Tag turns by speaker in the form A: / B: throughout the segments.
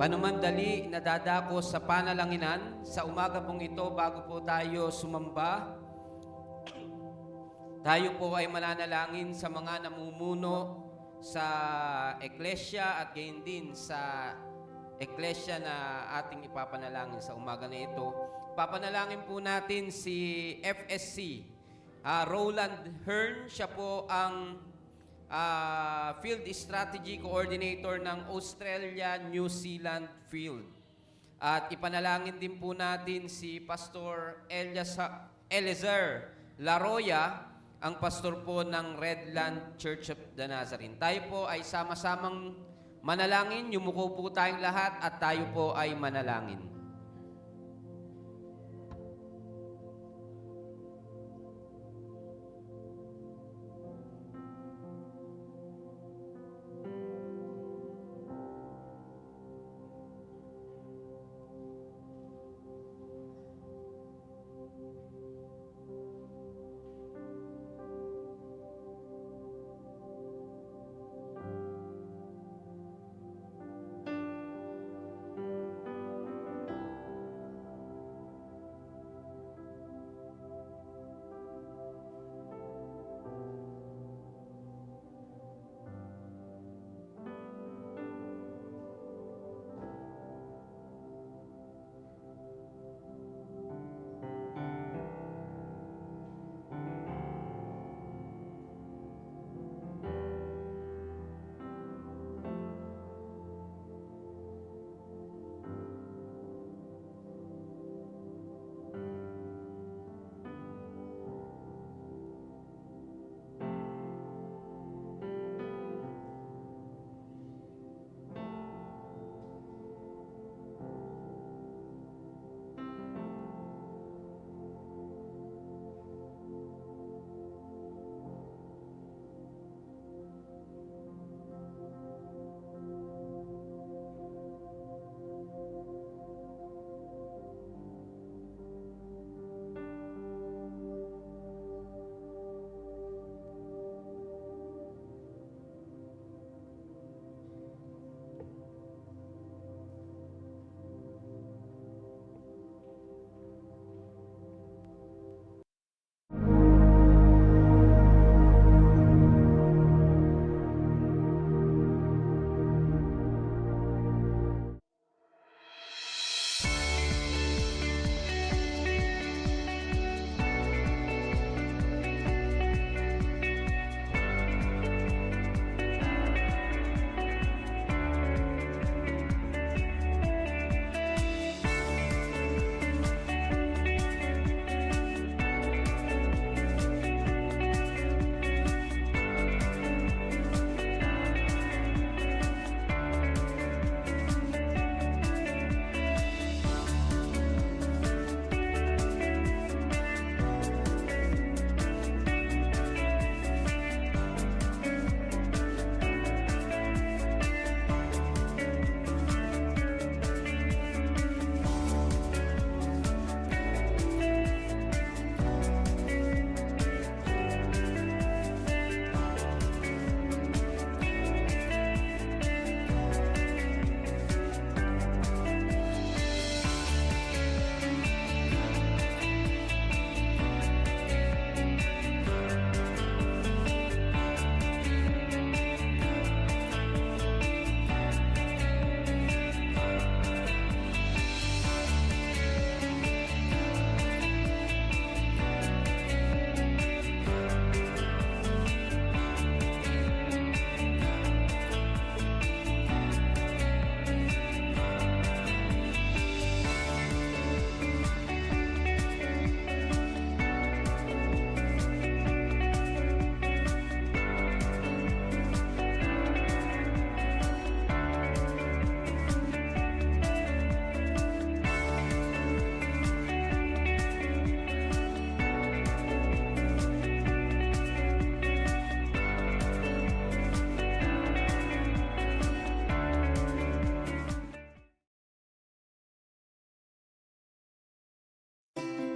A: Panumandali na dadako sa panalanginan, sa umaga pong ito bago po tayo sumamba, tayo po ay mananalangin sa mga namumuno sa Eklesia at gayon din sa Eklesia na ating ipapanalangin sa umaga na ito. Papanalangin po natin si FSC, Roland Hearn. Siya po ang Field Strategy Coordinator ng Australia-New Zealand Field. At ipanalangin din po natin si Pastor Eliezer Laroya, ang pastor po ng Redland Church of the Nazarene. Tayo po ay sama-samang manalangin. Yumuko po tayong lahat at tayo po ay manalangin.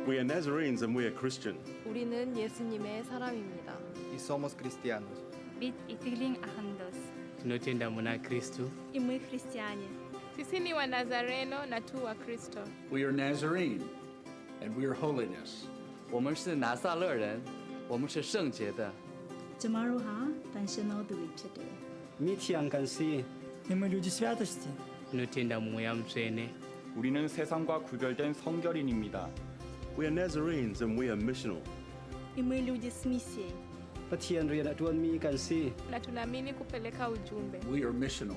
B: We are Nazarenes and we are Christian.
C: 우리는 예수님의 사람입니다.
D: Y somos cristianos.
E: Бид итгэлийн ахын дус.
F: Tinutenda muna Kristo.
E: И мы христиане.
D: Sisi ni Wanazareno na tu wa Kristo.
E: We are Nazarene, and we are holiness.
F: 我们是拿撒勒人，我们是圣洁的。
G: ကျမတို့ဟာတန်ရှင်သောသူတွေဖြစ်တယ်
H: 미티안 간시
I: І ми люди святості.
F: Nutinda muyamsene.
J: 우리는 세상과 구별된 성결인입니다.
B: We are Nazarenes and we are missional.
G: і ми люди з місією.
H: pathian rian atuan mi kansi
D: Na tunaamini kupeleka ujumbe.
E: We are missional.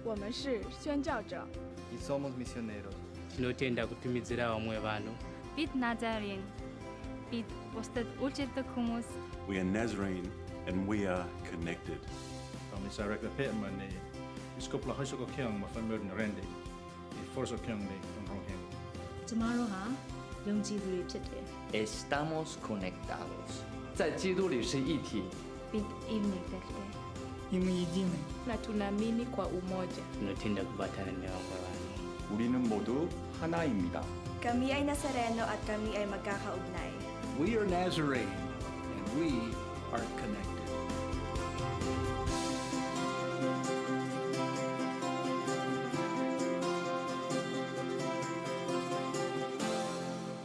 C: 我们是宣教者。
F: Y somos misioneros. Nutinda kutimizira wamwe bano.
K: Бид Назарен. Бид бусдад үйлчлдэг хүмүүс.
B: We are Nazarene and we are connected.
L: Kami sa rekta peman ni iskop la haso ko kyang ma famir ni rendi. I forso kyang ni ang rohem.
G: ကျမတို့ဟာယုံကြည်သူတွေဖြစ်တယ်
F: Estamos conectados. 在基督里是一体。
K: Бид имнэгдэлтэй.
I: І ми єдині.
D: Na tunaamini kwa umoja.
F: Nutinda kubatana ni wamwe bano.
J: 우리는 모두 하나입니다.
G: Kami ay Nazareno at kami ay magkakaugnay.
E: We are Nazarene, and we are connected.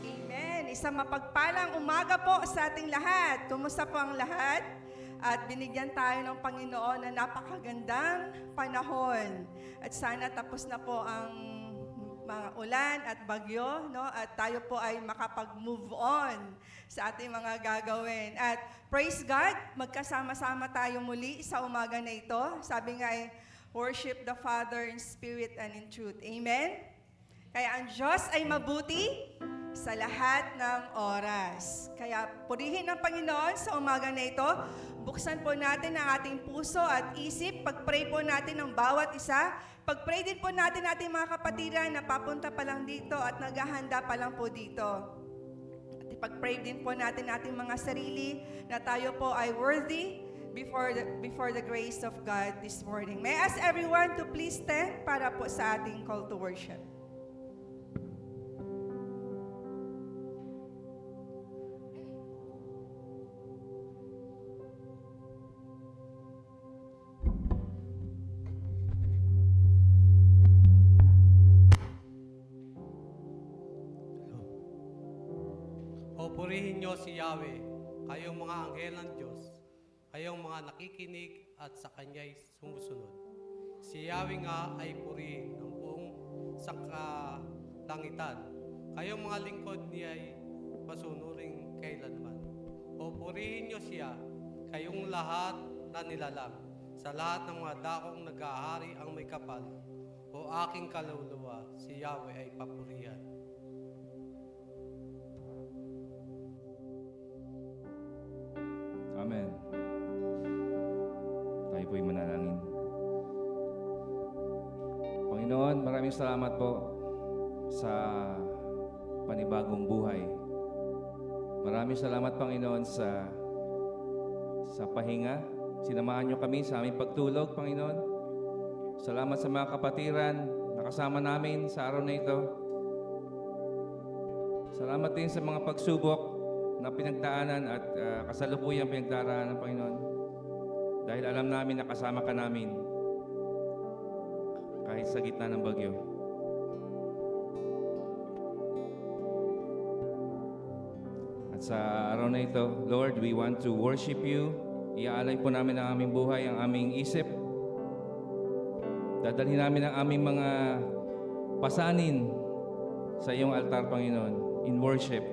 M: Amen. Isang mapagpalang umaga po sa ating lahat. Kumusta po ang lahat? At binigyan tayo ng Panginoon na napakagandang panahon. At sana tapos na po ang mga ulan at bagyo, no? At tayo po ay makapag-move on sa ating mga gagawin. At praise God, magkasama-sama tayo muli sa umaga na ito. Sabi nga ay, worship the Father in spirit and in truth. Amen? Kaya ang Diyos ay mabuti sa lahat ng oras. Kaya purihin ang Panginoon sa umaga na ito. Buksan po natin ang ating puso at isip. Pag-pray po natin ng bawat isa. Pag-pray din po natin ating mga kapatiran na papunta pa lang dito at naghahanda pa lang po dito. At pag-pray din po natin ating mga sarili na tayo po ay worthy before the grace of God this morning. May I ask everyone to please stand para po sa ating call to worship.
N: O purihin niyo si Yahweh, kayong mga anghel ng Diyos, kayong mga nakikinig at sa Kanya'y sumusunod. Si Yahweh nga ay purihin ng buong sangkalangitan. Kayong mga lingkod niya'y masunuring kailanman. O purihin niyo siya, kayong lahat na nilalang, sa lahat ng mga dakong nag-aahari ang may kapal. O aking kaluluwa, si Yahweh ay papurihan.
O: Amen. Tayo po'y manalangin. Panginoon, maraming salamat po sa panibagong buhay. Maraming salamat, Panginoon, sa pahinga. Sinamahan niyo kami sa aming pagtulog, Panginoon. Salamat sa mga kapatiran na kasama namin sa araw na ito. Salamat din sa mga pagsubok na pinagdaanan at kasalukuyang pinagdaraanan ng Panginoon. Dahil alam namin na kasama ka namin kahit sa gitna ng bagyo. At sa araw na ito, Lord, we want to worship you. Iaalay po namin ang aming buhay, ang aming isip. Dadalhin namin ang aming mga pasanin sa iyong altar, Panginoon, in worship.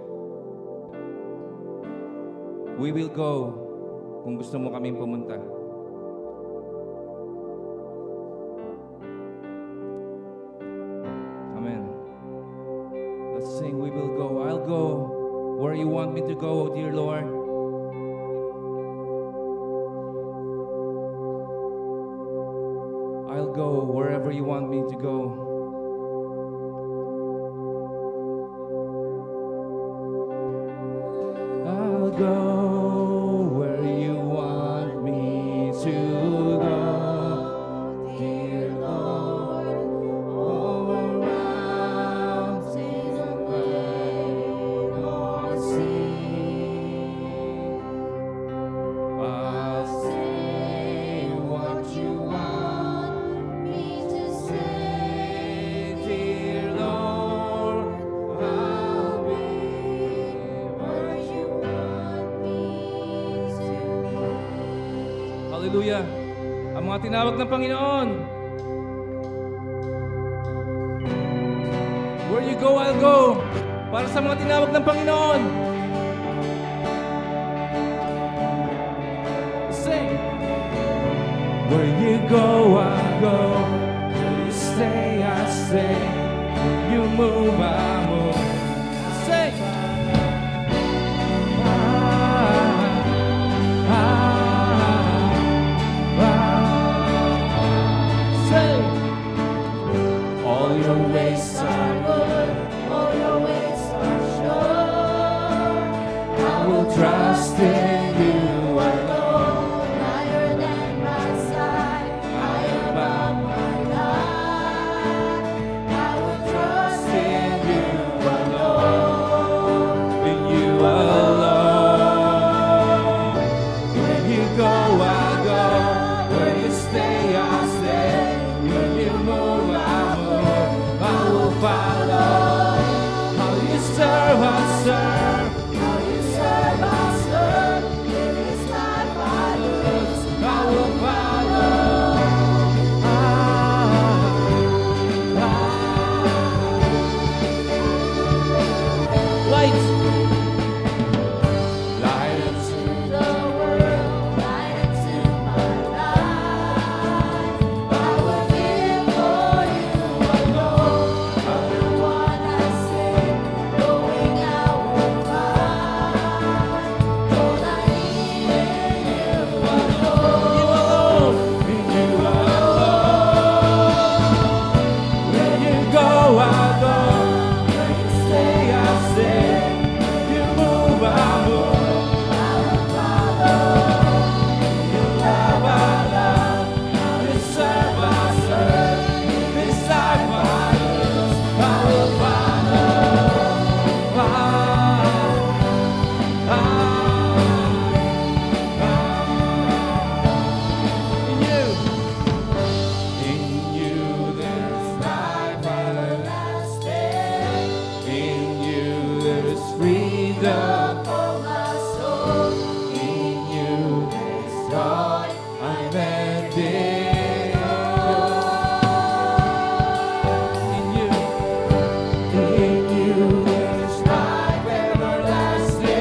O: We will go kung gusto mo kaming pumunta. Amen. Let's sing, we will go. I'll go where you want me to go, dear Lord. I'll go wherever you want me to go. I'll go where you want me to go, dear Lord. Over mountains and plain or sea, I'll say what you want me to say. Hallelujah. Ang mga tinawag ng Panginoon. Where you go, I'll go. Para sa mga tinawag ng Panginoon. Sing. Where you go, I'll go. Where you stay, I stay. Where you move, I move. Sing. Say, all your ways are good, all your ways are sure. I will trust in you alone. Higher than my side, high above my God. I will trust in you alone, in you alone. Where you go, I go. Where you stay, I stay. Where you move, I move. I will follow. How you serve, I serve. How you serve, I serve. In this life I lose, I will follow. Lights. Light into the world, light into my life. I will live for you alone. I'm the one I say, knowing I will find. All I need in you alone. You alone, in you alone. Where you go, I go. Where you stay, I stay. You move, I move. I will follow. You love, I love. You serve, I serve. This life I lose, I will follow. In you there's life everlasting. In you there's freedom for my soul. In you there's joy unending. In you there's life everlasting.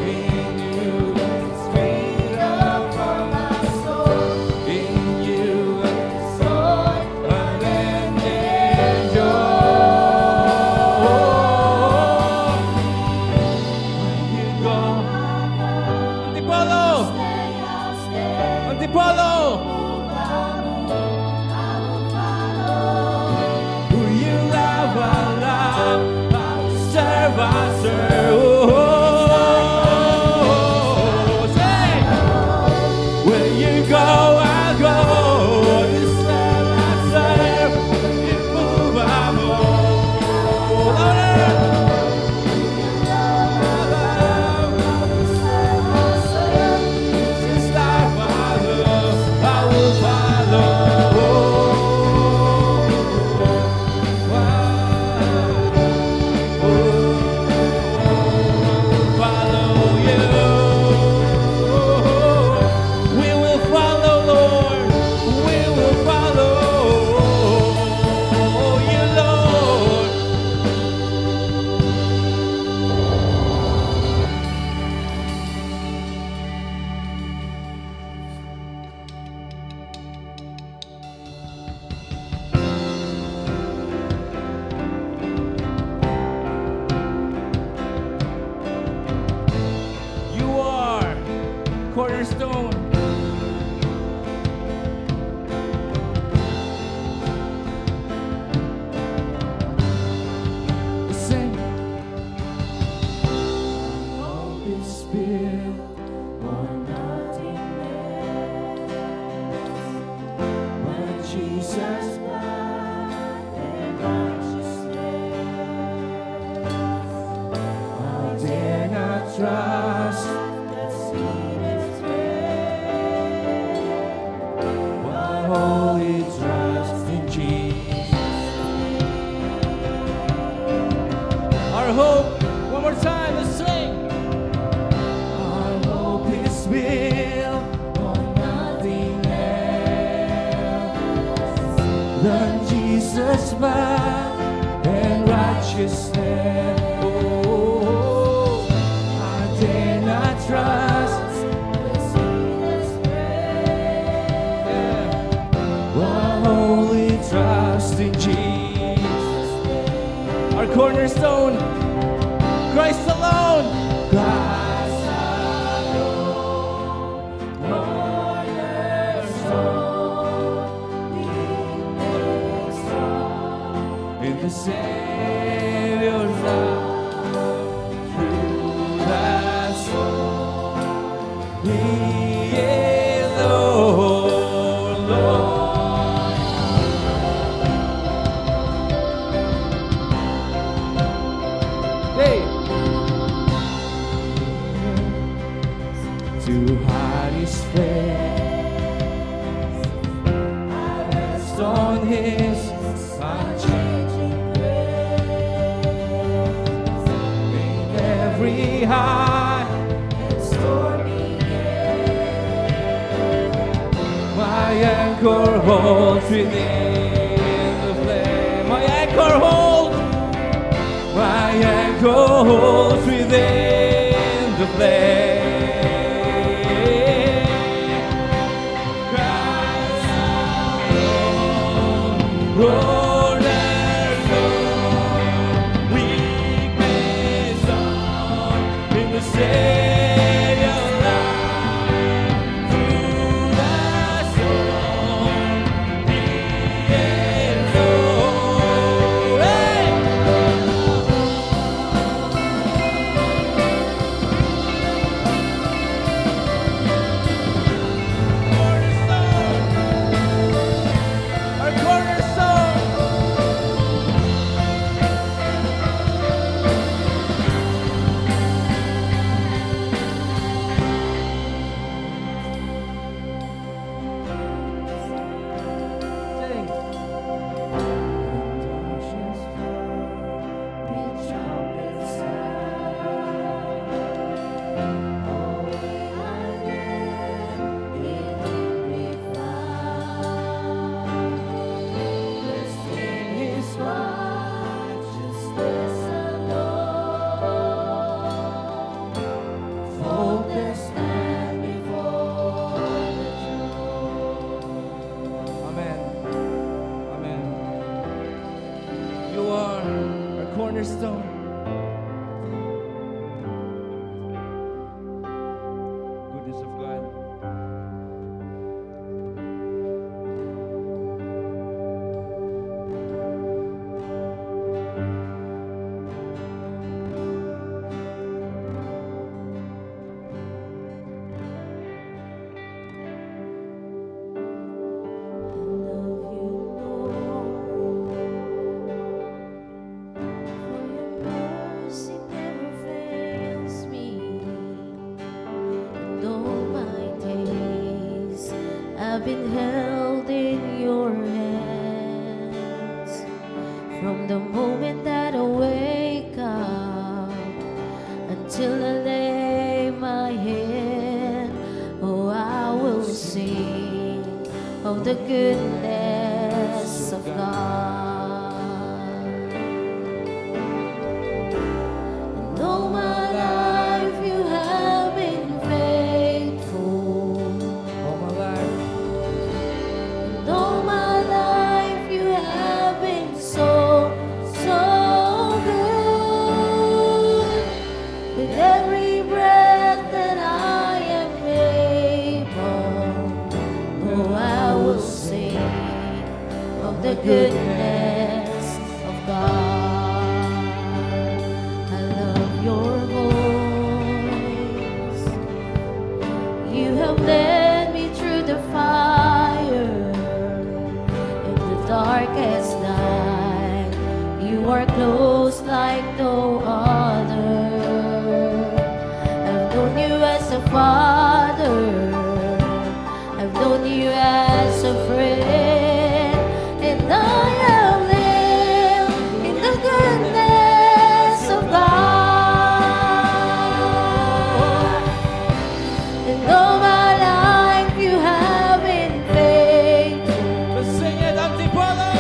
O: In you there's freedom for my soul. In you there's joy unending joy. You go. Antipolo! Antipolo! Who you love, I love. I serve, I serve. Say, where you go, I go. You serve, I serve. You move, I move. Louder. This life I love, I will follow. Follow you. We will follow, Lord. We will follow you, Lord. You are cornerstone. Sing. Hope is built on nothing less but Jesus' blood and righteousness. I dare not trust the sweetest friend, but wholly trust in Jesus. Our hope, one more time, let's sing. Our hope is built on nothing than Jesus' blood and righteousness. Oh, I dare not trust the sweetest friend. Yeah. I only trust in Jesus, our cornerstone, Christ alone. Christ alone, in the Savior's love, through that soul, He alone, Lord. Hey! To hide His face, I rest on His unchanging grace. In every high and stormy gale, my anchor holds within the flame. My anchor holds within the flame. Christ alone, cornerstone, weakness on in the Savior's love, through the storm, He alone. Hey! Our cornerstone. Sing. Amen. Amen. You are our cornerstone. Goodness of God.
P: I've been held in your hands from the moment that I wake up until I lay my head. Oh, I will sing of the goodness of God. And all my life you have been faithful.
O: All my life.
P: And all my life you have been so, so good. With every breath that I am able, oh, I will sing of the goodness of God. I love your voice. You have led me through the fire in the darkest night. You are close like no other. I've known you as a father. I've known you as a friend, and I have lived in the goodness of God. And all my life you have been faithful.
O: Let's sing it, Antipolo!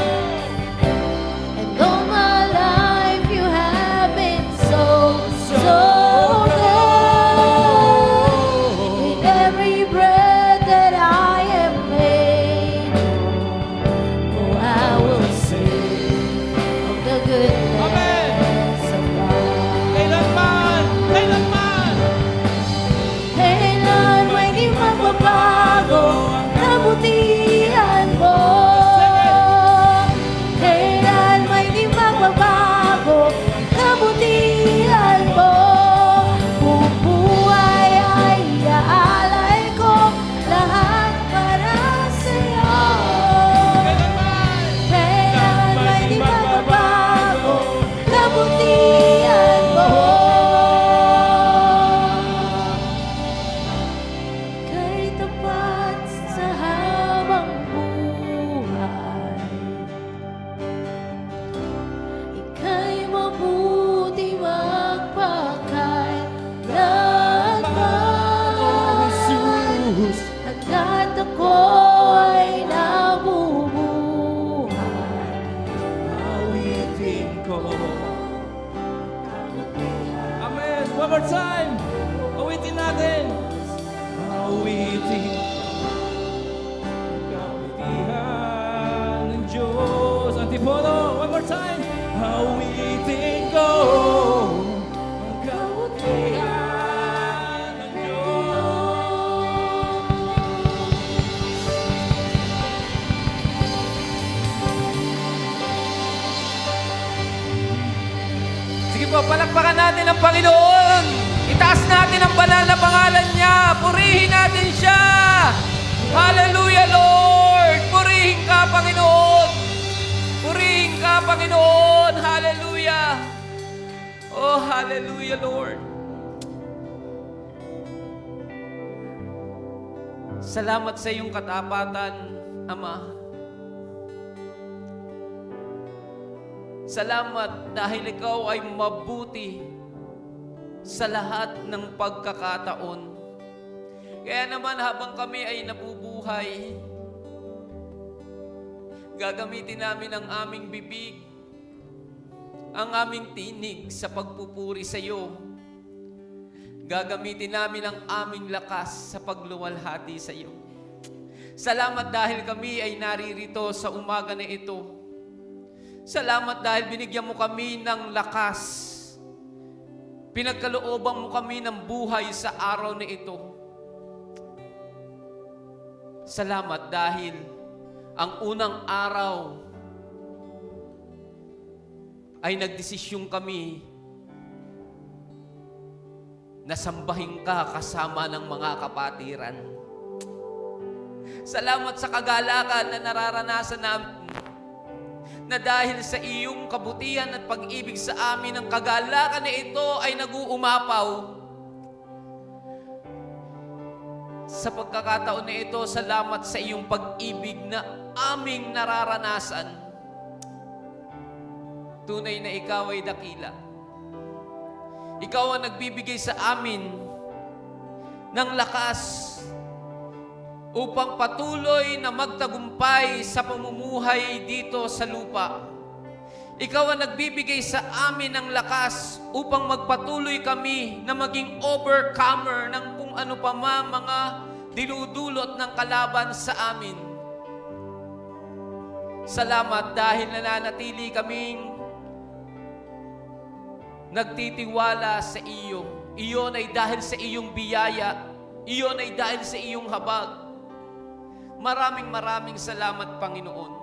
A: palakpakan natin ang Panginoon. Itaas natin ang banal na pangalan niya. Purihin natin siya. Hallelujah, Lord. Purihin ka, Panginoon. Purihin ka, Panginoon. Hallelujah. Oh, hallelujah, Lord. Salamat sa iyong katapatan, Ama. Salamat dahil ikaw ay mabuti sa lahat ng pagkakataon. Kaya naman habang kami ay nabubuhay, gagamitin namin ang aming bibig, ang aming tinig sa pagpupuri sa iyo. Gagamitin namin ang aming lakas sa pagluwalhati sa iyo. Salamat dahil kami ay naririto sa umaga na ito. Salamat dahil binigyan mo kami ng lakas. Pinagkalooban mo kami ng buhay sa araw na ito. Salamat dahil ang unang araw ay nagdesisyong kami na sambahin ka kasama ng mga kapatiran. Salamat sa kagalakan na nararanasan namin, na dahil sa iyong kabutihan at pag-ibig sa amin, ang kagalakan na ito ay nag-uumapaw. Sa pagkakataon na ito, salamat sa iyong pag-ibig na aming nararanasan. Tunay na ikaw ay dakila. Ikaw ang nagbibigay sa amin ng lakas upang patuloy na magtagumpay sa pamumuhay dito sa lupa. Ikaw ang nagbibigay sa amin ng lakas upang magpatuloy kami na maging overcomer ng kung ano pa mga dinudulot ng kalaban sa amin. Salamat dahil nananatili kaming nagtitiwala sa iyo. Iyon ay dahil sa iyong biyaya. Iyon ay dahil sa iyong habag. Maraming salamat, Panginoon.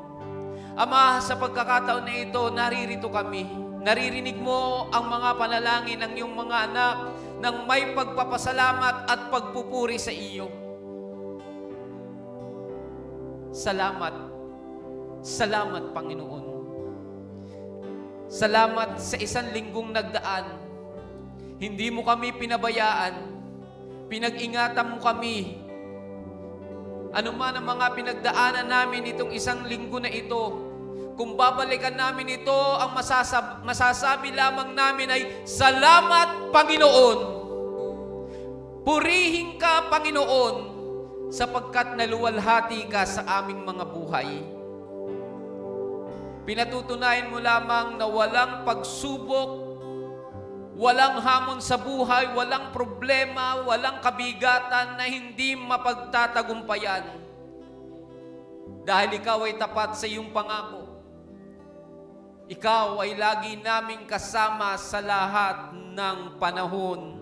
A: Ama, sa pagkakataon na ito, naririto kami. Naririnig mo ang mga panalangin ng iyong mga anak nang may pagpapasalamat at pagpupuri sa iyo. Salamat. Salamat, Panginoon. Salamat sa isang linggong nagdaan. Hindi mo kami pinabayaan. Pinag-ingatan mo kami. Ano man ang mga pinagdaanan namin itong isang linggo na ito, kung babalikan namin ito, ang masasabi lamang namin ay, salamat, Panginoon. Purihin ka, Panginoon, sapagkat naluwalhati ka sa aming mga buhay. Pinatutunayan mo lamang na walang pagsubok, walang hamon sa buhay, walang problema, walang kabigatan na hindi mapagtatagumpayan. Dahil ikaw ay tapat sa iyong pangako. Ikaw ay lagi naming kasama sa lahat ng panahon,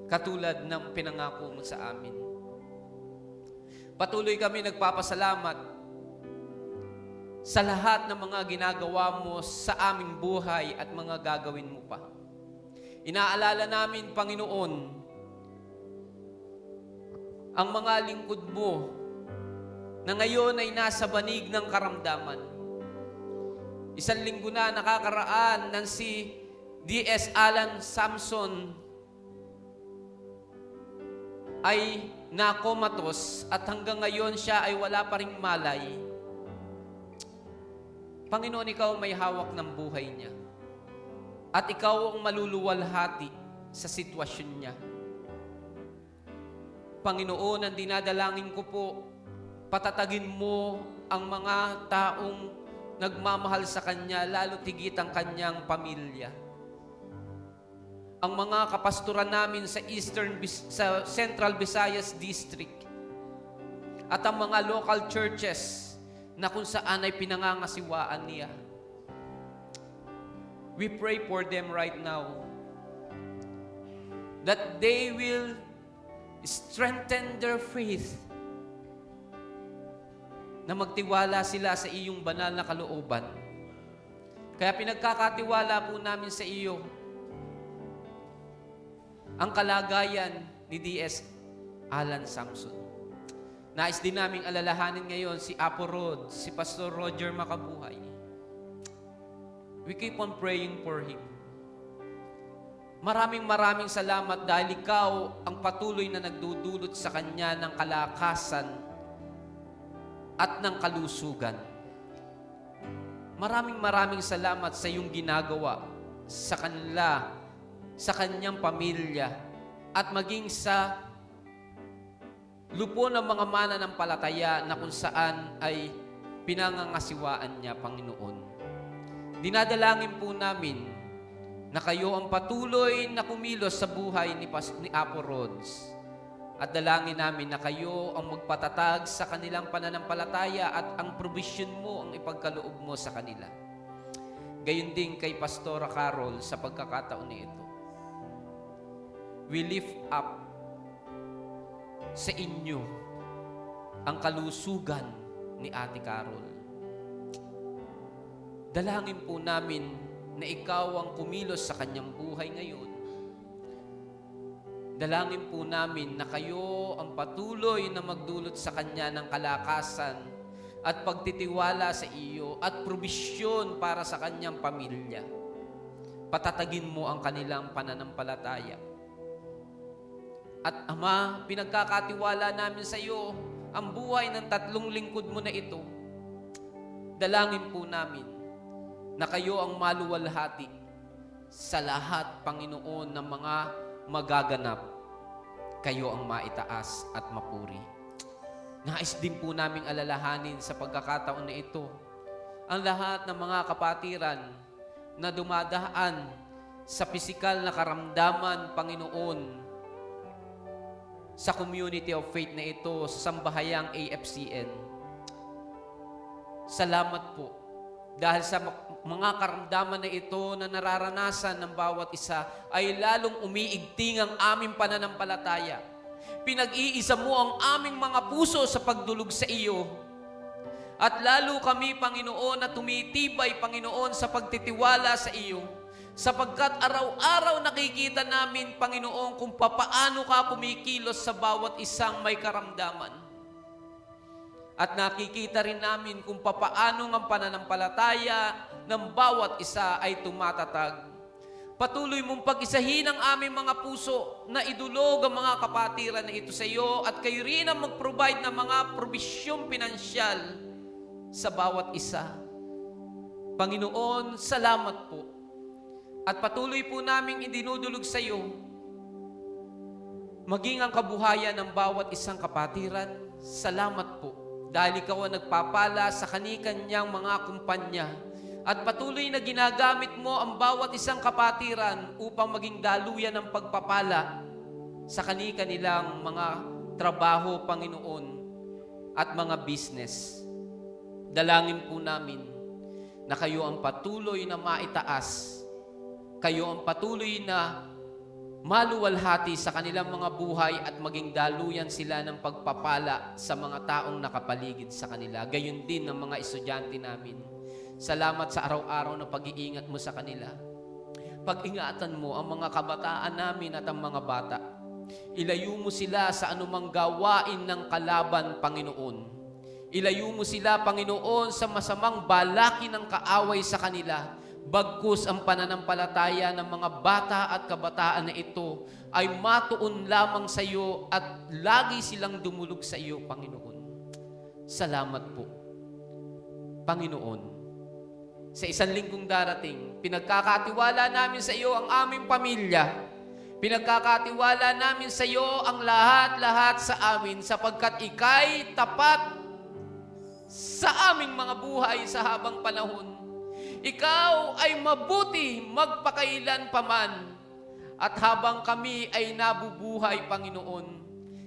A: katulad ng pinangako mo sa amin. Patuloy kami nagpapasalamat sa lahat ng mga ginagawa mo sa aming buhay at mga gagawin mo pa. Inaalala namin, Panginoon, ang mga lingkod mo na ngayon ay nasa banig ng karamdaman. Isang linggo na nakakaraan ng si D.S. Alan Samson ay nakomatos at hanggang ngayon siya ay wala pa ring malay. Panginoon, ikaw may hawak ng buhay niya. At ikaw ang maluluwalhati sa sitwasyon niya. Panginoon, ang dinadalangin ko po, patatagin mo ang mga taong nagmamahal sa Kanya, lalo tigit ang Kanyang pamilya. Ang mga kapastoran namin sa sa Central Visayas District at ang mga local churches na kung saan ay pinangangasiwaan niya. We pray for them right now that they will strengthen their faith, na magtiwala sila sa iyong banal na kalooban, Kaya pinagkakatiwala po namin sa iyo ang kalagayan ni D.S. Alan Samson. Nais din naming alalahanin ngayon si Apo Rod, si Pastor Roger Makabuhay. We keep on praying for him. Maraming salamat dahil ikaw ang patuloy na nagdudulot sa kanya ng kalakasan at ng kalusugan. Maraming salamat sa iyong ginagawa sa kanila, sa kanyang pamilya, at maging sa lupo ng mga mananampalataya na kung saan ay pinangangasiwaan niya, Panginoon. Dinadalangin po namin na kayo ang patuloy na kumilos sa buhay ni Apo Rods. At dalangin namin na kayo ang magpatatag sa kanilang pananampalataya at ang provision mo ang ipagkaloob mo sa kanila. Gayon din kay Pastora Carol sa pagkakataon na ito. We lift up sa inyo ang kalusugan ni Ate Carol. Dalangin po namin na ikaw ang kumilos sa kanyang buhay ngayon. Dalangin po namin na kayo ang patuloy na magdulot sa kanya ng kalakasan at pagtitiwala sa iyo at probisyon para sa kanyang pamilya. Patatagin mo ang kanilang pananampalataya. At Ama, pinagkakatiwala namin sa iyo ang buhay ng 3 lingkod mo na ito. Dalangin po namin na kayo ang maluwalhati sa lahat, Panginoon, ng mga magaganap. Kayo ang maitaas at mapuri. Nais din po naming alalahanin sa pagkakataon na ito ang lahat ng mga kapatiran na dumadaan sa pisikal na karamdaman, Panginoon, sa community of faith na ito, sa sambahayang AFCN. Salamat po dahil sa mga karamdaman na ito na nararanasan ng bawat isa ay lalong umiigting ang aming pananampalataya. Pinag-iisa mo ang aming mga puso sa pagdulog sa iyo. At lalo kami, Panginoon, na tumitibay, Panginoon, sa pagtitiwala sa iyo. Sapagkat araw-araw nakikita namin, Panginoon, kung papaano ka kumikilos sa bawat isang may karamdaman. At nakikita rin namin kung papaano ang pananampalataya ng bawat isa ay tumatatag. Patuloy mong pag-isahin ang aming mga puso na idulog ang mga kapatiran na ito sa iyo at kayo rin ang mag-provide ng mga probisyong pinansyal sa bawat isa. Panginoon, salamat po. At patuloy po naming idinudulog sa iyo maging ang kabuhayan ng bawat isang kapatiran. Salamat po dahil ikaw ang nagpapala sa kani-kanyang mga kumpanya at patuloy na ginagamit mo ang bawat isang kapatiran upang maging daluyan ng pagpapala sa kani-kanilang mga trabaho, Panginoon, at mga business. Dalangin po namin na kayo ang patuloy na maitaas. Kayo ang patuloy na maluwalhati sa kanilang mga buhay at maging daluyan sila ng pagpapala sa mga taong nakapaligid sa kanila. Gayon din ng mga estudyante namin. Salamat sa araw-araw na pag-iingat mo sa kanila. Pag-ingatan mo ang mga kabataan namin at ang mga bata. Ilayo mo sila sa anumang gawain ng kalaban, Panginoon. Ilayo mo sila, Panginoon, sa masamang balaki ng kaaway sa kanila. Bagkus ang pananampalataya ng mga bata at kabataan na ito ay matuon lamang sa iyo at lagi silang dumulog sa iyo, Panginoon. Salamat po, Panginoon. Sa 1 linggong darating, pinagkakatiwala namin sa iyo ang aming pamilya. Pinagkakatiwala namin sa iyo ang lahat-lahat sa amin sapagkat ika'y tapat sa aming mga buhay sa habang panahon. Ikaw ay mabuti magpakailan paman. At habang kami ay nabubuhay, Panginoon,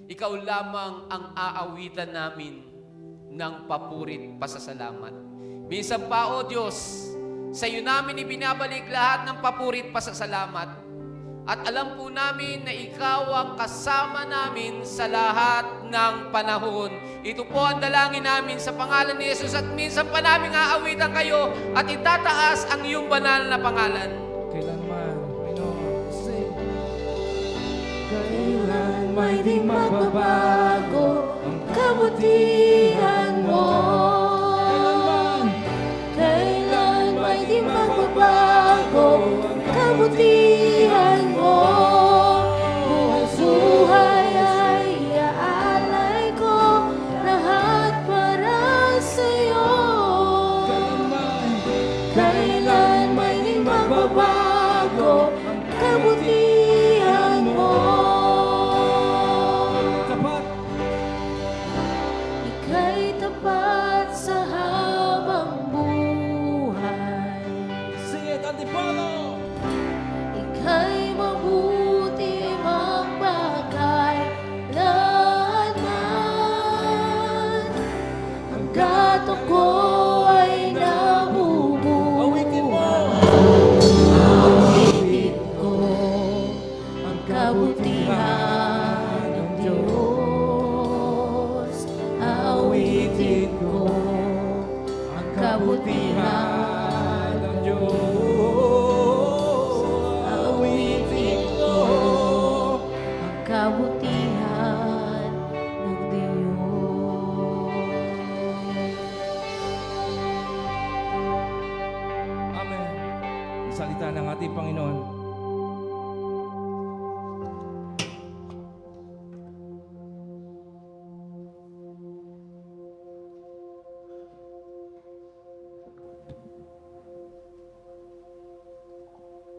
A: ikaw lamang ang aawitan namin ng papurit pasasalamat. Minsan pa, O Diyos, sa iyo namin ibinabalik lahat ng papurit pasasalamat. At alam po namin na ikaw ang kasama namin sa lahat ng panahon. Ito po ang dalangin namin sa pangalan ni Jesus at minsan pa namin aawitan kayo at itataas ang iyong banal na pangalan.
O: Kailanman, Panginoon, sing.
P: Kailan may di magbabago ang kabutihan mo. Kailan may di magbabago ang kabutihan mo. Buhay ay iaalay ko lahat para sa'yo. Kailan may di magbabago ang kabutihan mo. Ika'y tapat sa habang buhay.
O: Sing it, Antipolo!
P: Ika'y mabuti magpakailanman. Hanggat ako ay nabubuhay. Awitin ko ang kabutihan ng Diyos. Awitin ko ang kabutihan ng Diyos. Awitin ko ang kabutihan ng Diyos.
O: Amen. Ang salita ng ating Panginoon.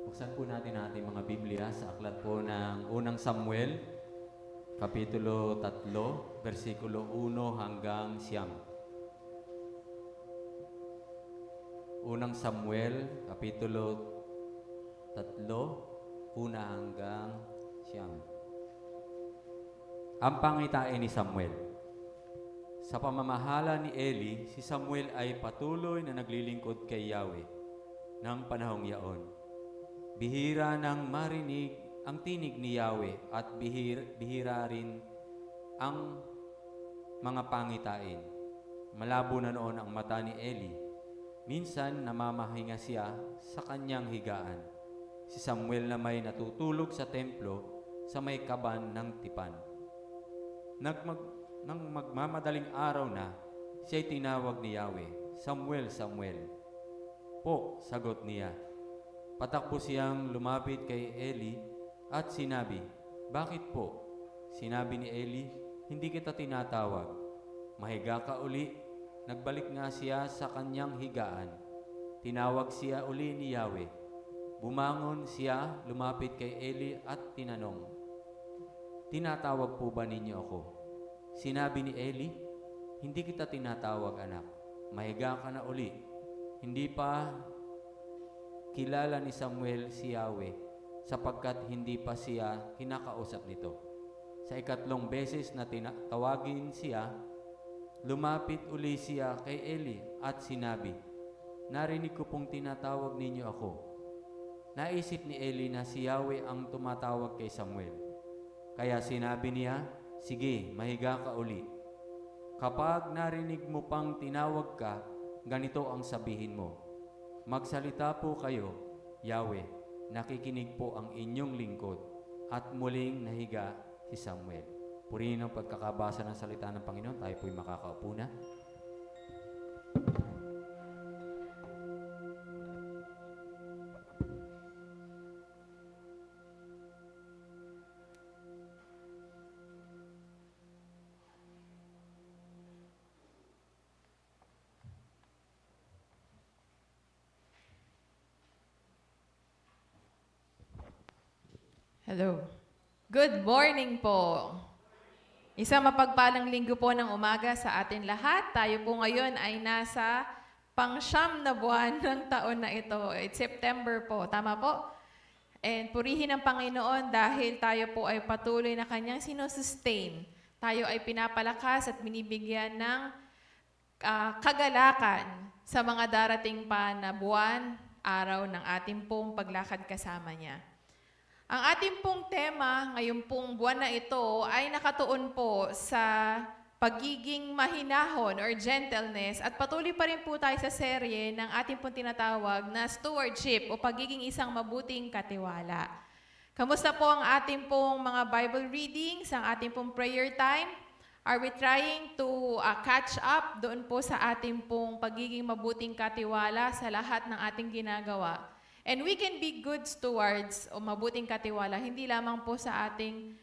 Q: Buksan po natin ating mga Biblia sa aklat po ng unang Samuel, Kapitulo 3, versikulo 1 hanggang 9. Unang Samuel, Kapitulo 3, 1 hanggang 9. Ang pangitain ni Samuel. Sa pamamahala ni Eli, si Samuel ay patuloy na naglilingkod kay Yahweh ng panahong yaon. Bihira nang marinig ang tinig ni Yahweh at bihira rin ang mga pangitain. Malabo na noon ang mata ni Eli. Minsan namamahinga siya sa kanyang higaan. Si Samuel na may natutulog sa templo sa may kaban ng tipan. Nang magmamadaling araw na, siya'y tinawag ni Yahweh, Samuel, Samuel. Po, sagot niya. Patakbo siyang lumapit kay Eli at sinabi, "Bakit po?" Sinabi ni Eli, "Hindi kita tinatawag. Mahiga ka uli." Nagbalik nga siya sa kanyang higaan. Tinawag siya uli ni Yahweh. Bumangon siya, lumapit kay Eli at tinanong, "Tinatawag po ba ninyo ako?" Sinabi ni Eli, "Hindi kita tinatawag, anak. Mahiga ka na uli." Hindi pa kilala ni Samuel si Yahweh sapagkat hindi pa siya kinakausap nito. Sa ikatlong beses na tawagin siya, lumapit uli siya kay Eli at sinabi, "Narinig ko pong tinatawag ninyo ako." Naisip ni Eli na si Yahweh ang tumatawag kay Samuel. Kaya sinabi niya, "Sige, mahiga ka uli. Kapag narinig mo pang tinawag ka, ganito ang sabihin mo, magsalita po kayo, Yahweh, nakikinig po ang inyong lingkod." At muling nahiga si Samuel. Purihin ang pagkakabasa ng salita ng Panginoon. Tayo po'y makakaupo na.
R: Hello. Good morning po. Isang mapagpalang linggo po ng umaga sa atin lahat. Tayo po ngayon ay nasa pang-siyam na buwan ng taon na ito. It's September po. Tama po? And purihin ang Panginoon dahil tayo po ay patuloy na kanyang sinusustain. Tayo ay pinapalakas at binibigyan ng kagalakan sa mga darating pa na buwan, araw ng ating pong paglakad kasama niya. Ang ating pong tema ngayon pong buwan na ito ay nakatuon po sa pagiging mahinahon or gentleness at patuloy pa rin po tayo sa serye ng ating pong tinatawag na stewardship o pagiging isang mabuting katiwala. Kamusta po ang ating pong mga Bible readings, ang ating pong prayer time? Are we trying to catch up doon po sa ating pong pagiging mabuting katiwala sa lahat ng ating ginagawa? And we can be good stewards o mabuting katiwala, hindi lamang po sa ating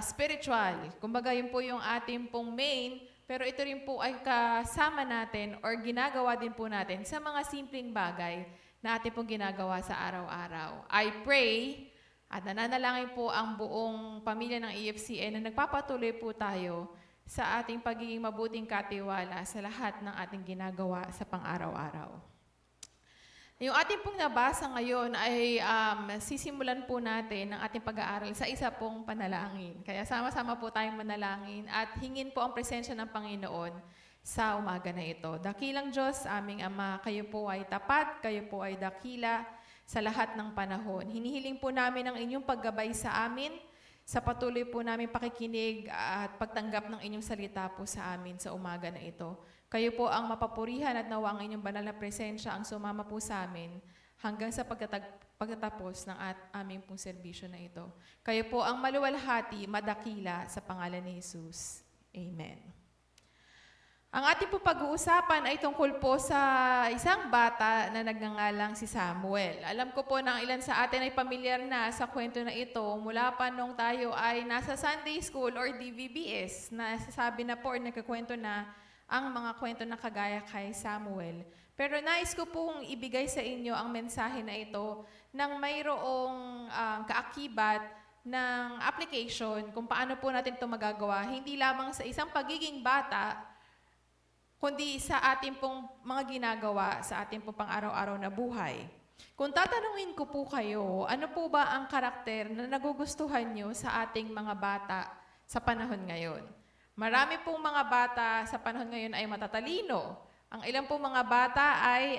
R: spiritual. Kumbaga, yun po yung ating pong main, pero ito rin po ay kasama natin or ginagawa din po natin sa mga simpleng bagay na ating pong ginagawa sa araw-araw. I pray at nananalangin po ang buong pamilya ng EFCN na nagpapatuloy po tayo sa ating pagiging mabuting katiwala sa lahat ng ating ginagawa sa pang-araw-araw. Yung ating pong nabasa ngayon ay sisimulan po natin ang ating pag-aaral sa isa pong panalangin. Kaya sama-sama po tayong manalangin at hingin po ang presensya ng Panginoon sa umaga na ito. Dakilang Diyos, aming Ama, kayo po ay tapat, kayo po ay dakila sa lahat ng panahon. Hinihiling po namin ang inyong paggabay sa amin, sa patuloy po namin pakikinig at pagtanggap ng inyong salita po sa amin sa umaga na ito. Kayo po ang mapapurihan at nawa ang inyong banal na presensya ang sumama po sa amin hanggang sa pagtatapos ng aming pong serbisyo na ito. Kayo po ang maluwalhati, madakila sa pangalan ni Jesus. Amen. Ang ating po pag-uusapan ay tungkol po sa isang bata na nagngangalang si Samuel. Alam ko po na ang ilan sa atin ay pamilyar na sa kwento na ito mula pa nung tayo ay nasa Sunday School or DVBS na sasabi na po or nagkakwento na ang mga kwento na kagaya kay Samuel. Pero nais ko pong ibigay sa inyo ang mensahe na ito nang mayroong kaakibat ng application kung paano po natin ito magagawa, hindi lamang sa isang pagiging bata, kundi sa ating pong mga ginagawa sa ating pong pang-araw-araw na buhay. Kung tatanungin ko po kayo, ano po ba ang karakter na nagugustuhan nyo sa ating mga bata sa panahon ngayon? Marami pong mga bata sa panahon ngayon ay matatalino. Ang ilang pong mga bata ay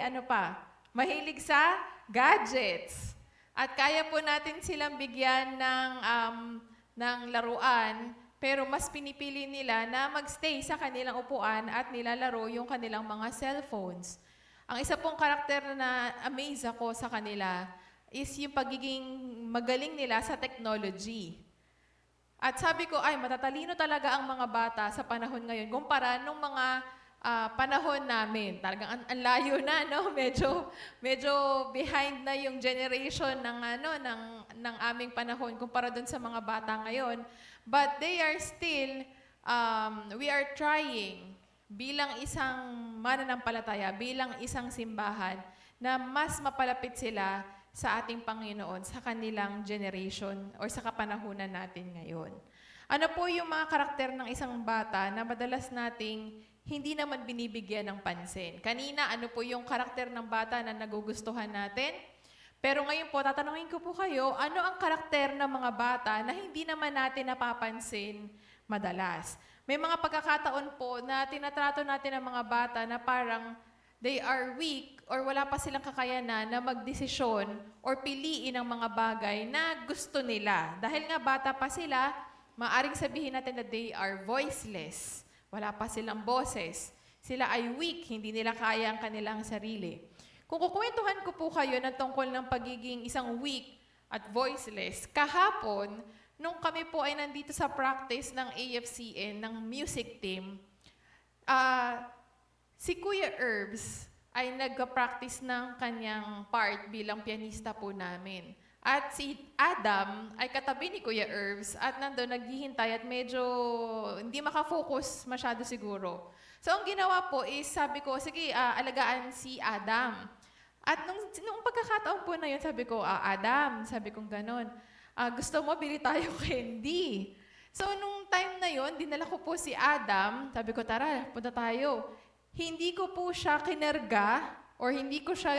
R: mahilig sa gadgets. At kaya po natin silang bigyan ng laruan, pero mas pinipili nila na magstay sa kanilang upuan at nilalaro yung kanilang mga cellphones. Ang isa pong karakter na amaze ako sa kanila is yung pagiging magaling nila sa technology. At sabi ko, ay matatalino talaga ang mga bata sa panahon ngayon kumpara nung mga panahon namin. Talagang ang layo na, no? Medyo behind na yung generation ng aming panahon kumpara dun sa mga bata ngayon. But they are still, we are trying bilang isang mananampalataya, bilang isang simbahan na mas mapalapit sila sa ating Panginoon, sa kanilang generation or sa kapanahunan natin ngayon. Ano po yung mga karakter ng isang bata na madalas nating hindi naman binibigyan ng pansin? Kanina, ano po yung karakter ng bata na nagugustuhan natin? Pero ngayon po, tatanungin ko po kayo, ano ang karakter ng mga bata na hindi naman natin napapansin madalas? May mga pagkakataon po na tinatrato natin ang mga bata na parang they are weak or wala pa silang kakayanan na magdesisyon or piliin ang mga bagay na gusto nila. Dahil nga bata pa sila, maaring sabihin natin na they are voiceless. Wala pa silang boses. Sila ay weak, hindi nila kaya ang kanilang sarili. Kung kukwentuhan ko po kayo ng tungkol ng pagiging isang weak at voiceless, kahapon, nung kami po ay nandito sa practice ng AFCN, ng music team, si Kuya Herbs ay nagka-practice ng kanyang part bilang pianista po namin. At si Adam ay katabi ni Kuya Herbs at nandun naghihintay at medyo hindi makafocus masyado siguro. So ang ginawa po is sabi ko, sige, alagaan si Adam. At nung pagkakataon po na yun, sabi ko, Adam, sabi kong ganon, gusto mo, bili tayo candy. So nung time na yun, dinala ko po si Adam, sabi ko, tara, punta tayo. Hindi ko po siya kinerga or hindi ko siya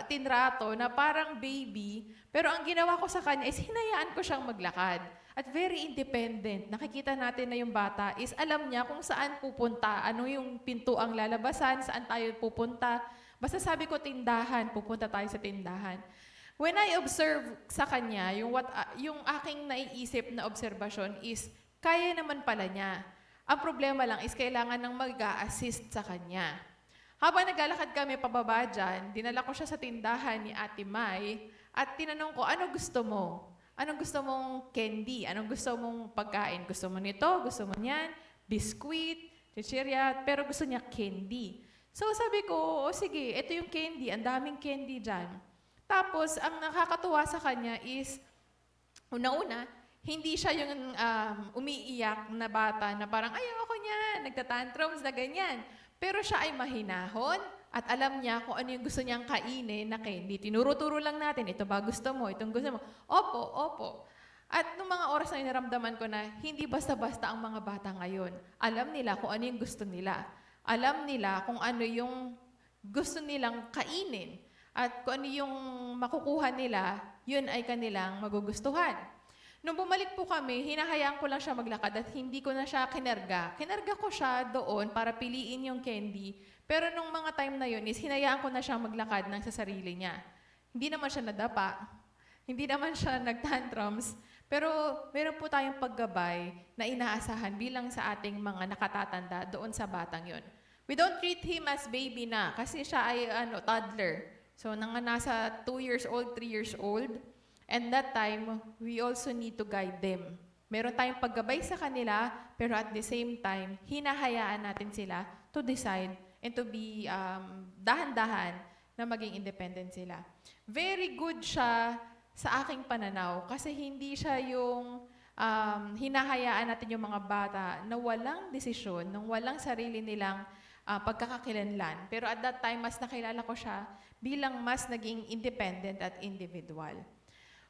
R: tinrato na parang baby, pero ang ginawa ko sa kanya is hinayaan ko siyang maglakad. At very independent. Nakikita natin na yung bata is alam niya kung saan pupunta, ano yung pinto ang lalabasan, saan tayo pupunta. Basta sabi ko tindahan, pupunta tayo sa tindahan. When I observe sa kanya, yung aking naiisip na obserbasyon is, kaya naman pala niya. Ang problema lang is kailangan ng mag-a-assist sa kanya. Habang naglalakad kami pababa dyan, dinala ko siya sa tindahan ni Ate Mai at tinanong ko, ano gusto mo? Anong gusto mong candy? Anong gusto mong pagkain? Gusto mo nito? Gusto mo niyan? Biskuit? Chichirya? Pero gusto niya candy. So sabi ko, o sige, ito yung candy. Ang daming candy dyan. Tapos, ang nakakatuwa sa kanya is, una-una, hindi siya yung umiiyak na bata na parang, ayoko niyan, nagtatantrums na ganyan. Pero siya ay mahinahon at alam niya kung ano yung gusto niyang kainin na candy. Tinuro-turo lang natin, ito ba gusto mo, itong gusto mo. Opo, opo. At nung mga oras na naramdaman ko na hindi basta-basta ang mga bata ngayon. Alam nila kung ano yung gusto nila. Alam nila kung ano yung gusto nilang kainin. At kung ano yung makukuha nila, yun ay kanilang magugustuhan. Nung bumalik po kami, hinahayaan ko lang siya maglakad at hindi ko na siya kinerga. Kinerga ko siya doon para piliin yung candy. Pero nung mga time na yun is hinayaan ko na siya maglakad ng sa sarili niya. Hindi naman siya nadapa. Hindi naman siya nagtantrums. Pero meron po tayong paggabay na inaasahan bilang sa ating mga nakatatanda doon sa batang yun. We don't treat him as baby na kasi siya ay toddler. So, nasa 2 years old, 3 years old. And that time, we also need to guide them. Meron tayong paggabay sa kanila, pero at the same time, hinahayaan natin sila to decide and to be dahan-dahan na maging independent sila. Very good siya sa aking pananaw kasi hindi siya yung hinahayaan natin yung mga bata na walang desisyon, nang walang sarili nilang pagkakakilanlan. Pero at that time, mas nakilala ko siya bilang mas naging independent at individual.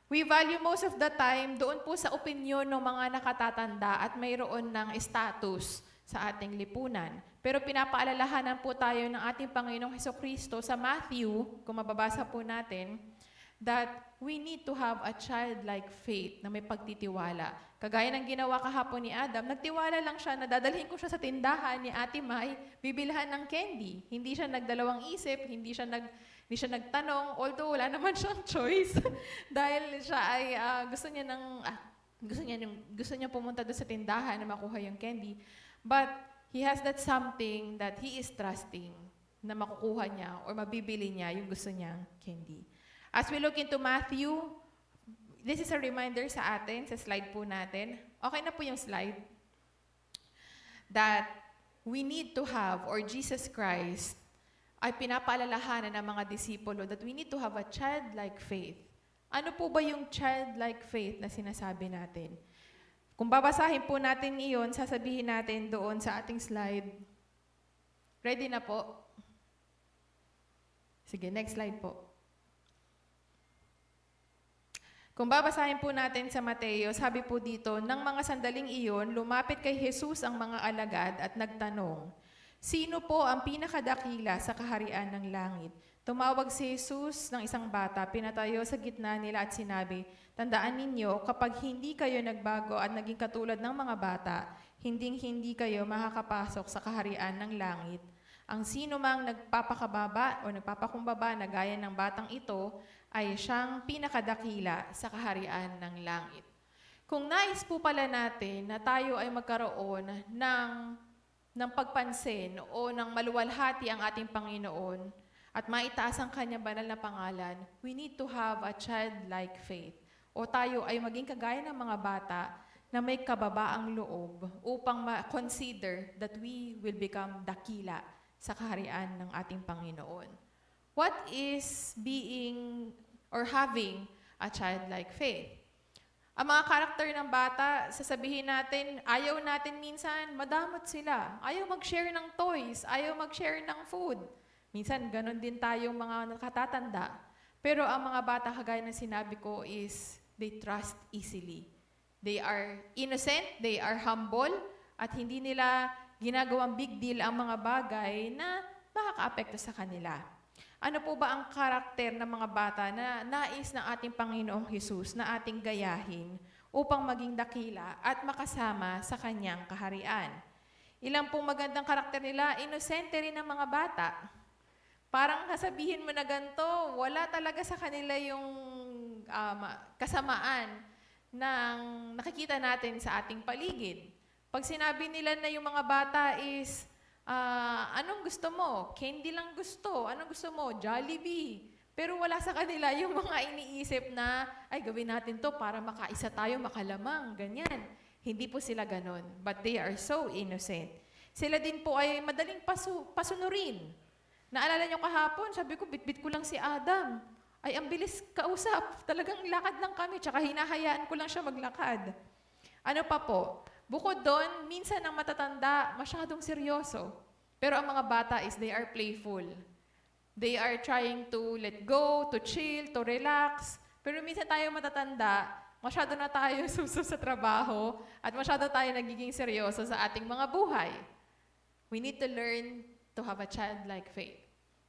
R: We value most of the time doon po sa opinyon ng mga nakatatanda at mayroon ng status sa ating lipunan. Pero pinapaalalahanan po tayo ng ating Panginoong Hesukristo sa Matthew, kung mababasa po natin, that we need to have a childlike faith na may pagtitiwala. Kagaya ng ginawa kahapon ni Adam, nagtiwala lang siya na dadalhin ko siya sa tindahan ni Ate Mai, bibilhan ng candy. Hindi siya nagdalawang isip, hindi siya nagtanong, although wala naman siyang choice dahil siya ay gusto niya pumunta doon sa tindahan na makuha yung candy. But he has that something that he is trusting na makukuha niya or mabibili niya yung gusto niyang candy. As we look into Matthew, this is a reminder sa atin, sa slide po natin. Okay na po yung slide. That we need to have, or Jesus Christ, ay pinapaalalahanan ng mga disipulo that we need to have a childlike faith. Ano po ba yung childlike faith na sinasabi natin? Kung babasahin po natin iyon, sasabihin natin doon sa ating slide. Ready na po? Sige, next slide po. Kung babasahin po natin sa Mateo, sabi po dito, nang mga sandaling iyon, lumapit kay Jesus ang mga alagad at nagtanong, sino po ang pinakadakila sa kaharian ng langit? Tumawag si Jesus ng isang bata, pinatayo sa gitna nila at sinabi, tandaan ninyo, kapag hindi kayo nagbago at naging katulad ng mga bata, hinding-hindi kayo makakapasok sa kaharian ng langit. Ang sino mang nagpapakababa o nagpapakumbaba na gaya ng batang ito, ay siyang pinakadakila sa kaharian ng langit. Kung nais po pala natin na tayo ay magkaroon ng pagpansin o ng maluwalhati ang ating Panginoon at maitaas ang kanyang banal na pangalan, we need to have a childlike faith. O tayo ay maging kagaya ng mga bata na may kababaang loob upang ma-consider that we will become dakila sa kaharian ng ating Panginoon. What is being or having a childlike faith? Ang mga karakter ng bata, sasabihin natin, ayaw natin minsan, madamot sila. Ayaw mag-share ng toys, ayaw mag-share ng food. Minsan, ganun din tayong mga nakatatanda. Pero ang mga bata, kagaya ng sinabi ko, is they trust easily. They are innocent, they are humble, at hindi nila ginagawang big deal ang mga bagay na makaka-apekto sa kanila. Ano po ba ang karakter ng mga bata na nais ng ating Panginoong Hesus na ating gayahin upang maging dakila at makasama sa kanyang kaharian? Ilang pong magandang karakter nila, inosente rin ng mga bata. parang sasabihin mo na ganito, wala talaga sa kanila yung kasamaan ng nakikita natin sa ating paligid. Pag sinabi nila na yung mga bata is, anong gusto mo? Candy lang gusto. Anong gusto mo? Jollibee. Pero wala sa kanila yung mga iniisip na, ay gawin natin to para makaisa tayo, makalamang, ganyan. Hindi po sila ganon. But they are so innocent. Sila din po ay madaling pasunurin. Naalala nyo kahapon, sabi ko, bitbit ko lang si Adam. Ay, ang bilis kausap. Talagang lakad lang kami, tsaka hinahayaan ko lang siya maglakad. Ano pa po? Bukod doon, minsan ang matatanda, masyadong seryoso. Pero ang mga bata is they are playful. They are trying to let go, to chill, to relax. Pero minsan tayo matatanda, masyado na tayo suso sa trabaho at masyado tayo nagiging seryoso sa ating mga buhay. We need to learn to have a childlike faith.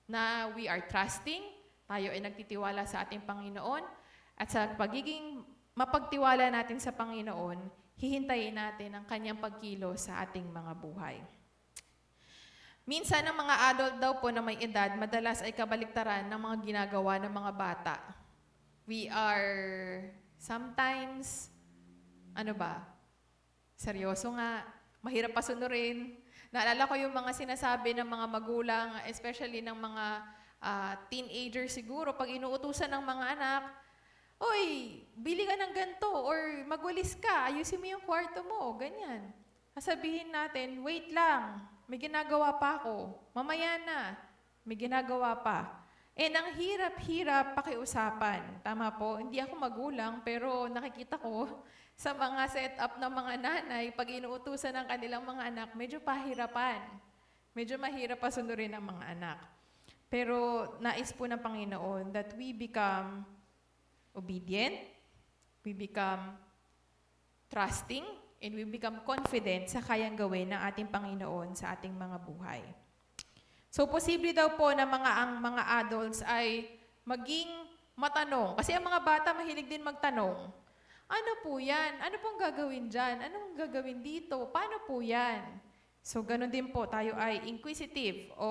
R: Na we are trusting, tayo ay nagtitiwala sa ating Panginoon, at sa pagiging mapagtiwala natin sa Panginoon, hihintayin natin ang kanyang pagkilos sa ating mga buhay. Minsan, ang mga adult daw po na may edad, madalas ay kabaliktaran ng mga ginagawa ng mga bata. We are sometimes, seryoso nga, mahirap pasunurin. Naalala ko yung mga sinasabi ng mga magulang, especially ng mga teenagers siguro, pag inuutusan ng mga anak, oy, bili ka ng ganito, or magwalis ka, ayusin mo yung kwarto mo, ganyan. Sasabihin natin, wait lang, may ginagawa pa ako. Mamaya na, may ginagawa pa. Ang hirap-hirap pakiusapan. Tama po, hindi ako magulang, pero nakikita ko sa mga setup ng mga nanay, pag inuutusan ng kanilang mga anak, medyo pahirapan. Medyo mahirap pasunurin ang mga anak. Pero nais po ng Panginoon that we become obedient, we become trusting, and we become confident sa kayang gawin ng ating Panginoon sa ating mga buhay. So, posible daw po na ang mga adults ay maging matanong. Kasi ang mga bata mahilig din magtanong. Ano po yan? Ano pong gagawin dyan? Anong gagawin dito? Paano po yan? So, ganun din po. Tayo ay inquisitive o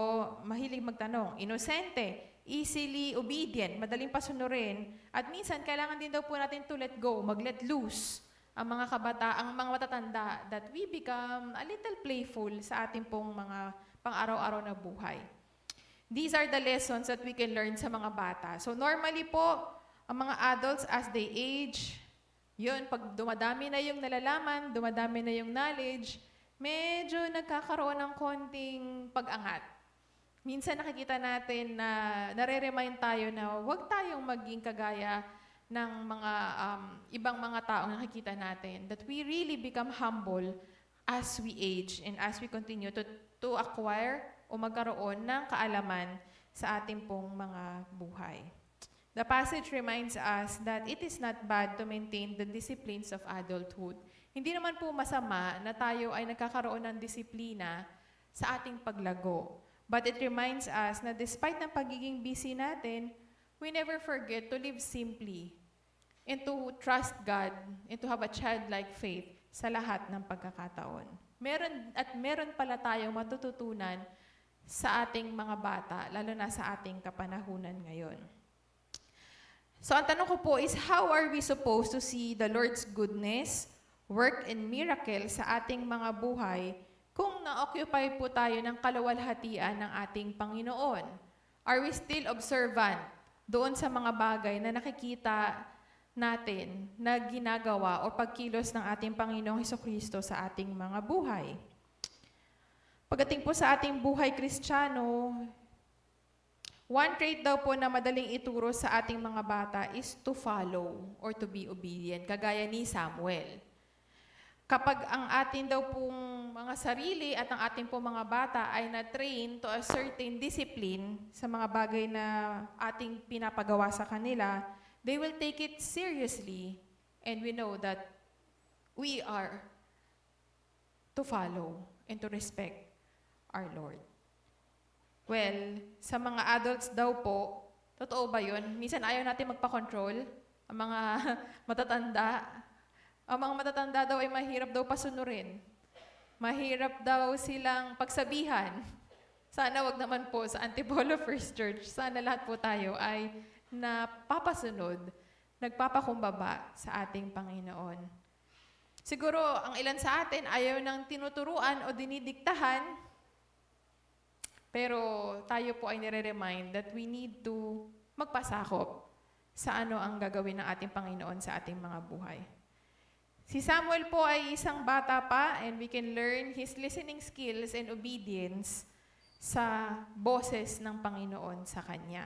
R: mahilig magtanong. Inosente, easily obedient, madaling pasunurin. At minsan, kailangan din daw po natin to let go, mag-let loose ang mga ang mga matatanda, that we become a little playful sa ating pong mga pang-araw-araw na buhay. These are the lessons that we can learn sa mga bata. So normally po, ang mga adults as they age, yun, pag dumadami na yung nalalaman, dumadami na yung knowledge, medyo nagkakaroon ng konting pag-angat. Minsan nakikita natin na nare-remind tayo na huwag tayong maging kagaya ng mga ibang mga taong nakikita natin, that we really become humble as we age and as we continue to acquire o magkaroon ng kaalaman sa ating pong mga buhay. The passage reminds us that it is not bad to maintain the disciplines of adulthood. Hindi naman po masama na tayo ay nagkakaroon ng disiplina sa ating paglago. But it reminds us na despite ng pagiging busy natin, we never forget to live simply and to trust God and to have a childlike faith sa lahat ng pagkakataon. Meron pala tayong matututunan sa ating mga bata, lalo na sa ating kapanahunan ngayon. So ang tanong ko po is, how are we supposed to see the Lord's goodness, work, and miracle sa ating mga buhay kung na-occupy po tayo ng kaluwalhatian ng ating Panginoon? Are we still observant doon sa mga bagay na nakikita natin na ginagawa o pagkilos ng ating Panginoong Hesukristo sa ating mga buhay? Pagdating po sa ating buhay Kristiyano, one trait daw po na madaling ituro sa ating mga bata is to follow or to be obedient, kagaya ni Samuel. Kapag ang atin daw pong mga sarili at ang ating pong mga bata ay na-train to a certain discipline sa mga bagay na ating pinapagawa sa kanila, they will take it seriously, and we know that we are to follow and to respect our Lord. Well, sa mga adults daw po, totoo ba yun? Minsan ayaw natin magpa-control, ang mga matatanda. Ang mga matatanda daw ay mahirap daw pasunurin. Mahirap daw silang pagsabihan sana wag naman po sa Antipolo First Church. Sana lahat po tayo ay napapasunod, nagpapakumbaba sa ating Panginoon. Siguro, ang ilan sa atin ayaw nang tinuturuan o dinidiktahan, pero tayo po ay nire-remind that we need to magpasakop sa ano ang gagawin ng ating Panginoon sa ating mga buhay. Si Samuel po ay isang bata pa and we can learn his listening skills and obedience sa boses ng Panginoon sa kanya.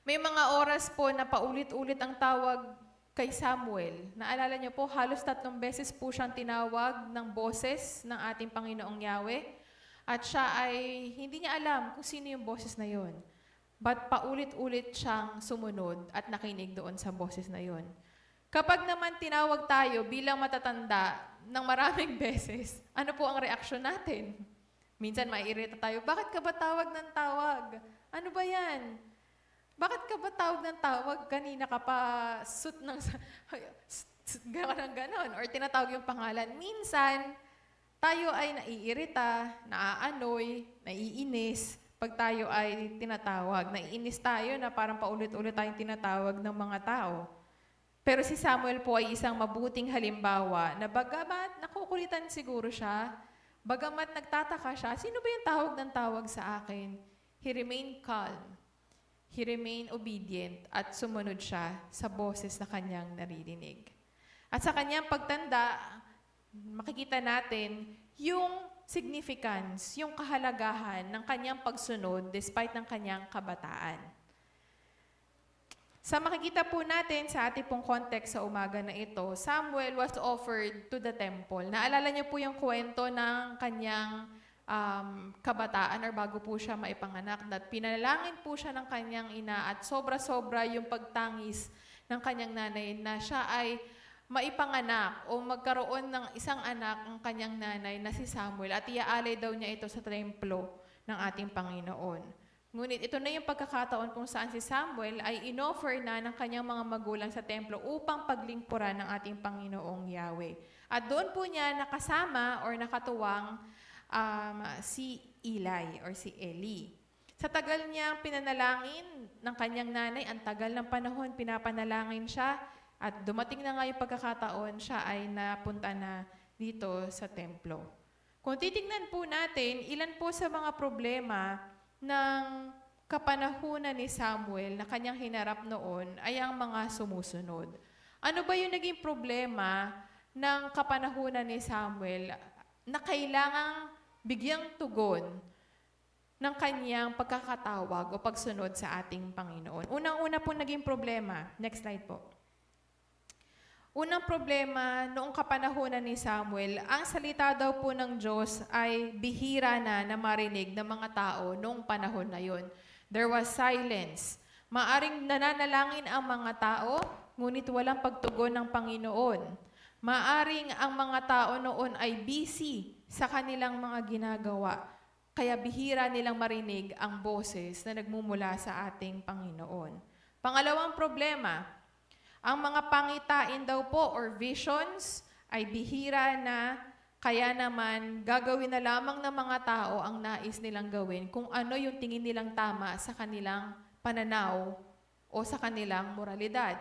R: May mga oras po na paulit-ulit ang tawag kay Samuel. Naalala niyo po, halos 3 beses po siyang tinawag ng boses ng ating Panginoong Yahweh. At siya ay hindi niya alam kung sino yung boses na yon. But paulit-ulit siyang sumunod at nakinig doon sa boses na yon. Kapag naman tinawag tayo bilang matatanda ng maraming beses, ano po ang reaksyon natin? Minsan maiirita tayo, bakit ka ba tawag ng tawag? Ano ba yan? Bakit ka ba tawag ng tawag? Kanina ka pa suit ng ganon or tinatawag yung pangalan. Minsan, tayo ay naiirita, naaanoy, naiinis pag tayo ay tinatawag. Naiinis tayo na parang paulit-ulit tayong tinatawag ng mga tao. Pero si Samuel po ay isang mabuting halimbawa na bagamat nakukulitan siguro siya, bagamat nagtataka siya, sino ba yung tawag ng tawag sa akin? He remained calm. He remained obedient at sumunod siya sa boses na kanyang naririnig. At sa kanyang pagtanda, makikita natin yung significance, yung kahalagahan ng kanyang pagsunod despite ng kanyang kabataan. Sa makikita po natin sa ating pong context sa umaga na ito, Samuel was offered to the temple. Naalala niyo po yung kwento ng kanyang kabataan or bago po siya maipanganak, that pinalangin po siya ng kanyang ina at sobra-sobra yung pagtangis ng kanyang nanay na siya ay maipanganak o magkaroon ng isang anak ang kanyang nanay na si Samuel at iaalay daw niya ito sa templo ng ating Panginoon. Ngunit ito na yung pagkakataon kung saan si Samuel ay inoffer na ng kanyang mga magulang sa templo upang paglingkuran ng ating Panginoong Yahweh. At doon po niya nakasama or nakatuwang si Eli or si Eli. Sa tagal niyang pinanalangin ng kanyang nanay, ang tagal ng panahon, pinapanalangin siya at dumating na nga yung pagkakataon, siya ay napunta na dito sa templo. Kung titingnan po natin, ilan po sa mga problema ng kapanahunan ni Samuel na kanyang hinarap noon ay ang mga sumusunod. Ano ba yung naging problema ng kapanahunan ni Samuel na kailangang bigyang tugon ng kanyang pagkakatawag o pagsunod sa ating Panginoon? Unang-una po naging problema. Next slide po. Unang problema, noong kapanahunan ni Samuel, ang salita daw po ng Diyos ay bihira na marinig ng mga tao noong panahon na yon. There was silence. Maaring nananalangin ang mga tao, ngunit walang pagtugon ng Panginoon. Maaring ang mga tao noon ay busy sa kanilang mga ginagawa, kaya bihira nilang marinig ang boses na nagmumula sa ating Panginoon. Pangalawang problema, ang mga pangitain daw po or visions ay bihira na, kaya naman gagawin na lamang ng mga tao ang nais nilang gawin kung ano yung tingin nilang tama sa kanilang pananaw o sa kanilang moralidad.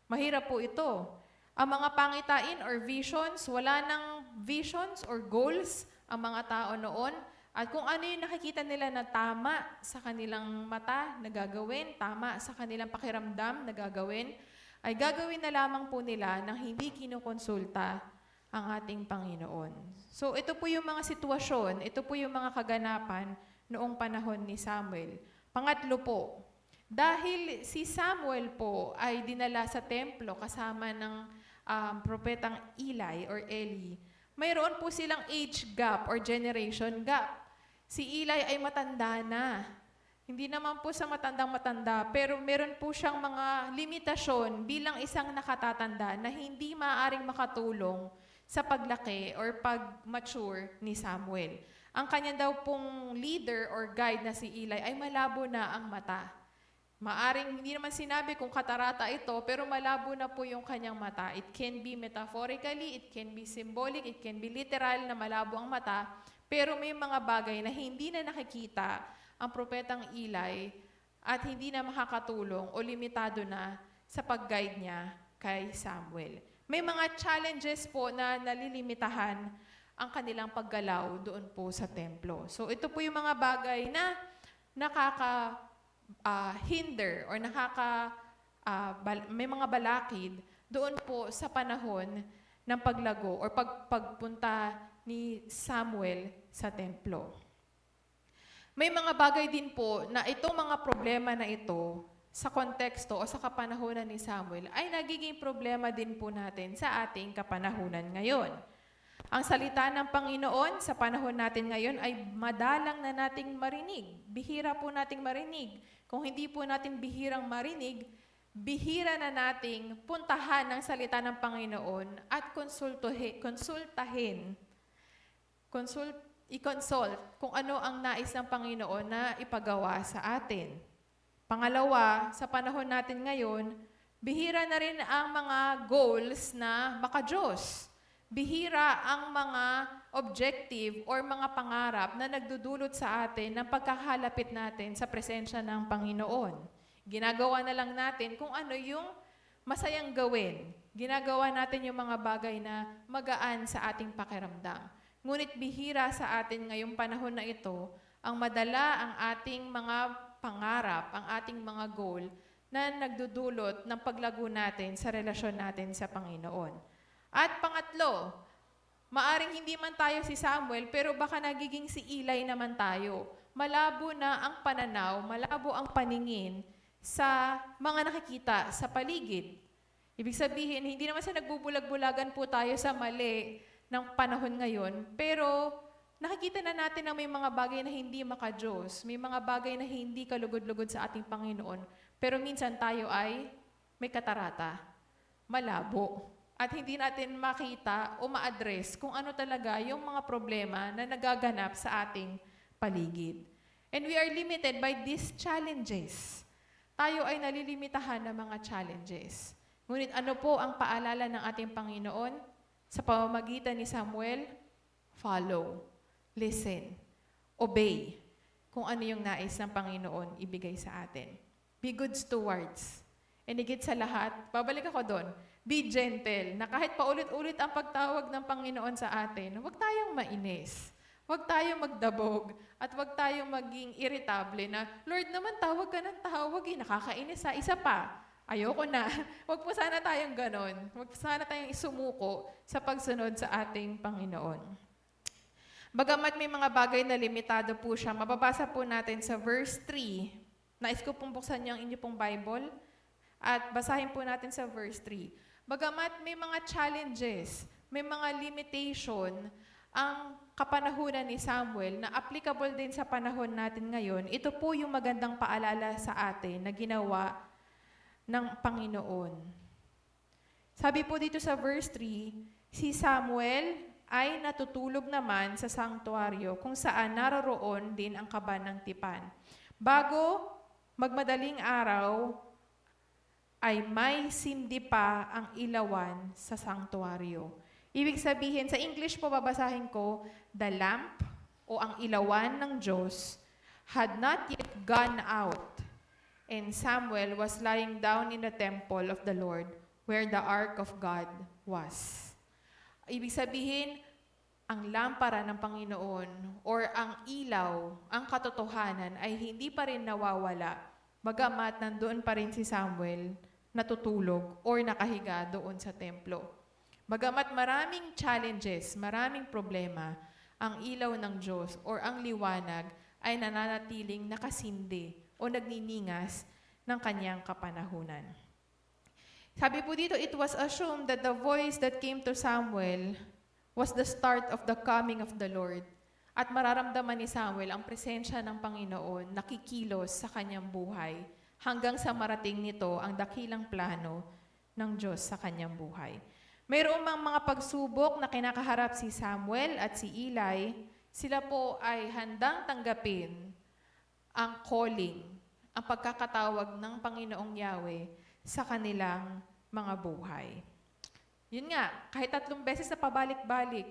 R: Mahirap po ito. Ang mga pangitain or visions, wala nang visions or goals ang mga tao noon. At kung ano yung nakikita nila na tama sa kanilang mata na gagawin, tama sa kanilang pakiramdam na gagawin, ay gagawin na lamang po nila nang hindi kinukonsulta ang ating Panginoon. So ito po yung mga sitwasyon, ito po yung mga kaganapan noong panahon ni Samuel. Pangatlo po, dahil si Samuel po ay dinala sa templo kasama ng propetang Eli or Eli, mayroon po silang age gap or generation gap. Si Eli ay matanda na. Hindi naman po sa matandang-matanda, pero meron po siyang mga limitasyon bilang isang nakatatanda na hindi maaaring makatulong sa paglaki or pag-mature ni Samuel. Ang kanya daw pong leader or guide na si Eli ay malabo na ang mata. Maaring hindi naman sinabi kung katarata ito, pero malabo na po yung kanyang mata. It can be metaphorically, it can be symbolic, it can be literal na malabo ang mata. Pero may mga bagay na hindi na nakikita ang propetang Eli at hindi na makakatulong o limitado na sa pag-guide niya kay Samuel. May mga challenges po na nalilimitahan ang kanilang paggalaw doon po sa templo. So ito po yung mga bagay na hinder or may mga balakid doon po sa panahon ng paglago or pagpunta ni Samuel sa templo. May mga bagay din po na itong mga problema na ito sa konteksto o sa kapanahunan ni Samuel ay nagiging problema din po natin sa ating kapanahunan ngayon. Ang salita ng Panginoon sa panahon natin ngayon ay madalang na nating marinig. Bihira po nating marinig. Kung hindi po natin bihirang marinig, bihira na nating puntahan ang salita ng Panginoon at i-consult kung ano ang nais ng Panginoon na ipagawa sa atin. Pangalawa, sa panahon natin ngayon, bihira na rin ang mga goals na maka-Diyos. Bihira ang mga objective or mga pangarap na nagdudulot sa atin ng pagkakalapit natin sa presensya ng Panginoon. Ginagawa na lang natin kung ano yung masayang gawin. Ginagawa natin yung mga bagay na magaan sa ating pakiramdam. Ngunit bihira sa atin ngayong panahon na ito ang madala ang ating mga pangarap, ang ating mga goal na nagdudulot ng paglago natin sa relasyon natin sa Panginoon. At pangatlo, maaring hindi man tayo si Samuel, pero baka nagiging si Eli naman tayo. Malabo na ang pananaw, malabo ang paningin sa mga nakikita sa paligid. Ibig sabihin, hindi naman sa nagbubulag-bulagan po tayo sa mali ng panahon ngayon, pero nakikita na natin na may mga bagay na hindi maka-Diyos, may mga bagay na hindi kalugod-lugod sa ating Panginoon, pero minsan tayo ay may katarata, malabo, at hindi natin makita o ma-address kung ano talaga yung mga problema na nagaganap sa ating paligid. And we are limited by these challenges. Tayo ay nalilimitahan ng mga challenges. Ngunit ano po ang paalala ng ating Panginoon sa pamamagitan ni Samuel? Follow, listen, obey kung ano yung nais ng Panginoon ibigay sa atin. Be good stewards. And higit sa lahat, babalik ako doon, be gentle, na kahit paulit-ulit ang pagtawag ng Panginoon sa atin, huwag tayong mainis, huwag tayong magdabog, at huwag tayong maging irritable na, Lord naman, tawag ka ng tawag, nakakainis ha, isa pa. Ayoko na. Huwag po sana tayong ganon. Huwag po sana tayong isumuko sa pagsunod sa ating Panginoon. Bagamat may mga bagay na limitado po siya, mababasa po natin sa verse 3. Nais ko pong buksan niyo ang inyo pong Bible at basahin po natin sa verse 3. Bagamat may mga challenges, may mga limitation, ang kapanahunan ni Samuel na applicable din sa panahon natin ngayon, ito po yung magandang paalala sa atin na ginawa ng Panginoon. Sabi po dito sa verse 3, si Samuel ay natutulog naman sa sanktuaryo kung saan naroroon din ang kaban ng tipan. Bago magmadaling araw, ay may sindi pa ang ilawan sa sanktuaryo. Ibig sabihin, sa English po babasahin ko, the lamp o ang ilawan ng Diyos had not yet gone out, and Samuel was lying down in the temple of the Lord where the ark of God was. Ibig sabihin, ang lampara ng Panginoon or ang ilaw, ang katotohanan ay hindi pa rin nawawala, bagamat nandoon pa rin si Samuel natutulog or nakahiga doon sa templo. Bagamat maraming challenges, maraming problema, ang ilaw ng Diyos or ang liwanag ay nananatiling nakasindi o nagniningas ng kanyang kapanahunan. Sabi po dito, it was assumed that the voice that came to Samuel was the start of the coming of the Lord. At mararamdaman ni Samuel ang presensya ng Panginoon nakikilos sa kanyang buhay hanggang sa marating nito ang dakilang plano ng Diyos sa kanyang buhay. Mayroong mga pagsubok na kinakaharap si Samuel at si Eli, sila po ay handang tanggapin ang calling, ang pagkakatawag ng Panginoong Yahweh sa kanilang mga buhay. Yun nga, kahit 3 beses na pabalik-balik,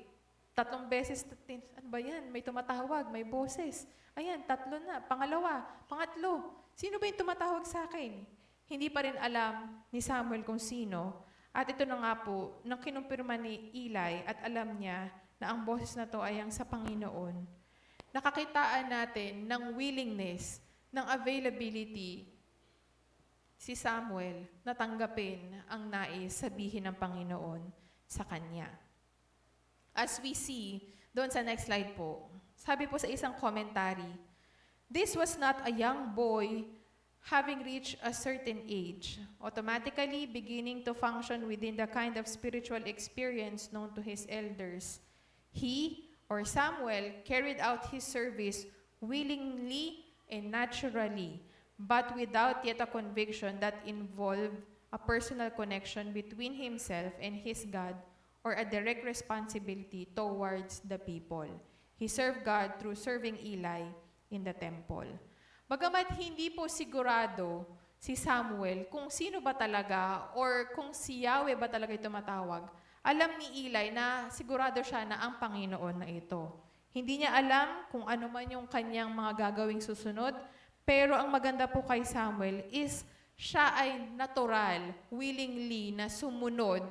R: 3 beses, ano ba yan? May tumatawag, may boses. Ayan, 3 na. Pangalawa, pangatlo. Sino ba yung tumatawag sa akin? Hindi pa rin alam ni Samuel kung sino. At ito na nga po, nang kinumpirma ni Eli at alam niya na ang boses na to ay ang sa Panginoon, nakakitaan natin ng willingness, ng availability si Samuel na tanggapin ang nais sabihin ng Panginoon sa kanya. As we see, doon sa next slide po, sabi po sa isang commentary, this was not a young boy having reached a certain age, automatically beginning to function within the kind of spiritual experience known to his elders. He, or Samuel, carried out his service willingly and naturally, but without yet a conviction that involved a personal connection between himself and his God, or a direct responsibility towards the people. He served God through serving Eli in the temple. Bagamat hindi po sigurado si Samuel kung sino ba talaga or kung si Yahweh ba talaga ito tumatawag, alam ni Eli na sigurado siya na ang Panginoon na ito. Hindi niya alam kung ano man yung kanyang mga gagawing susunod, pero ang maganda po kay Samuel is siya ay natural, willingly na sumunod,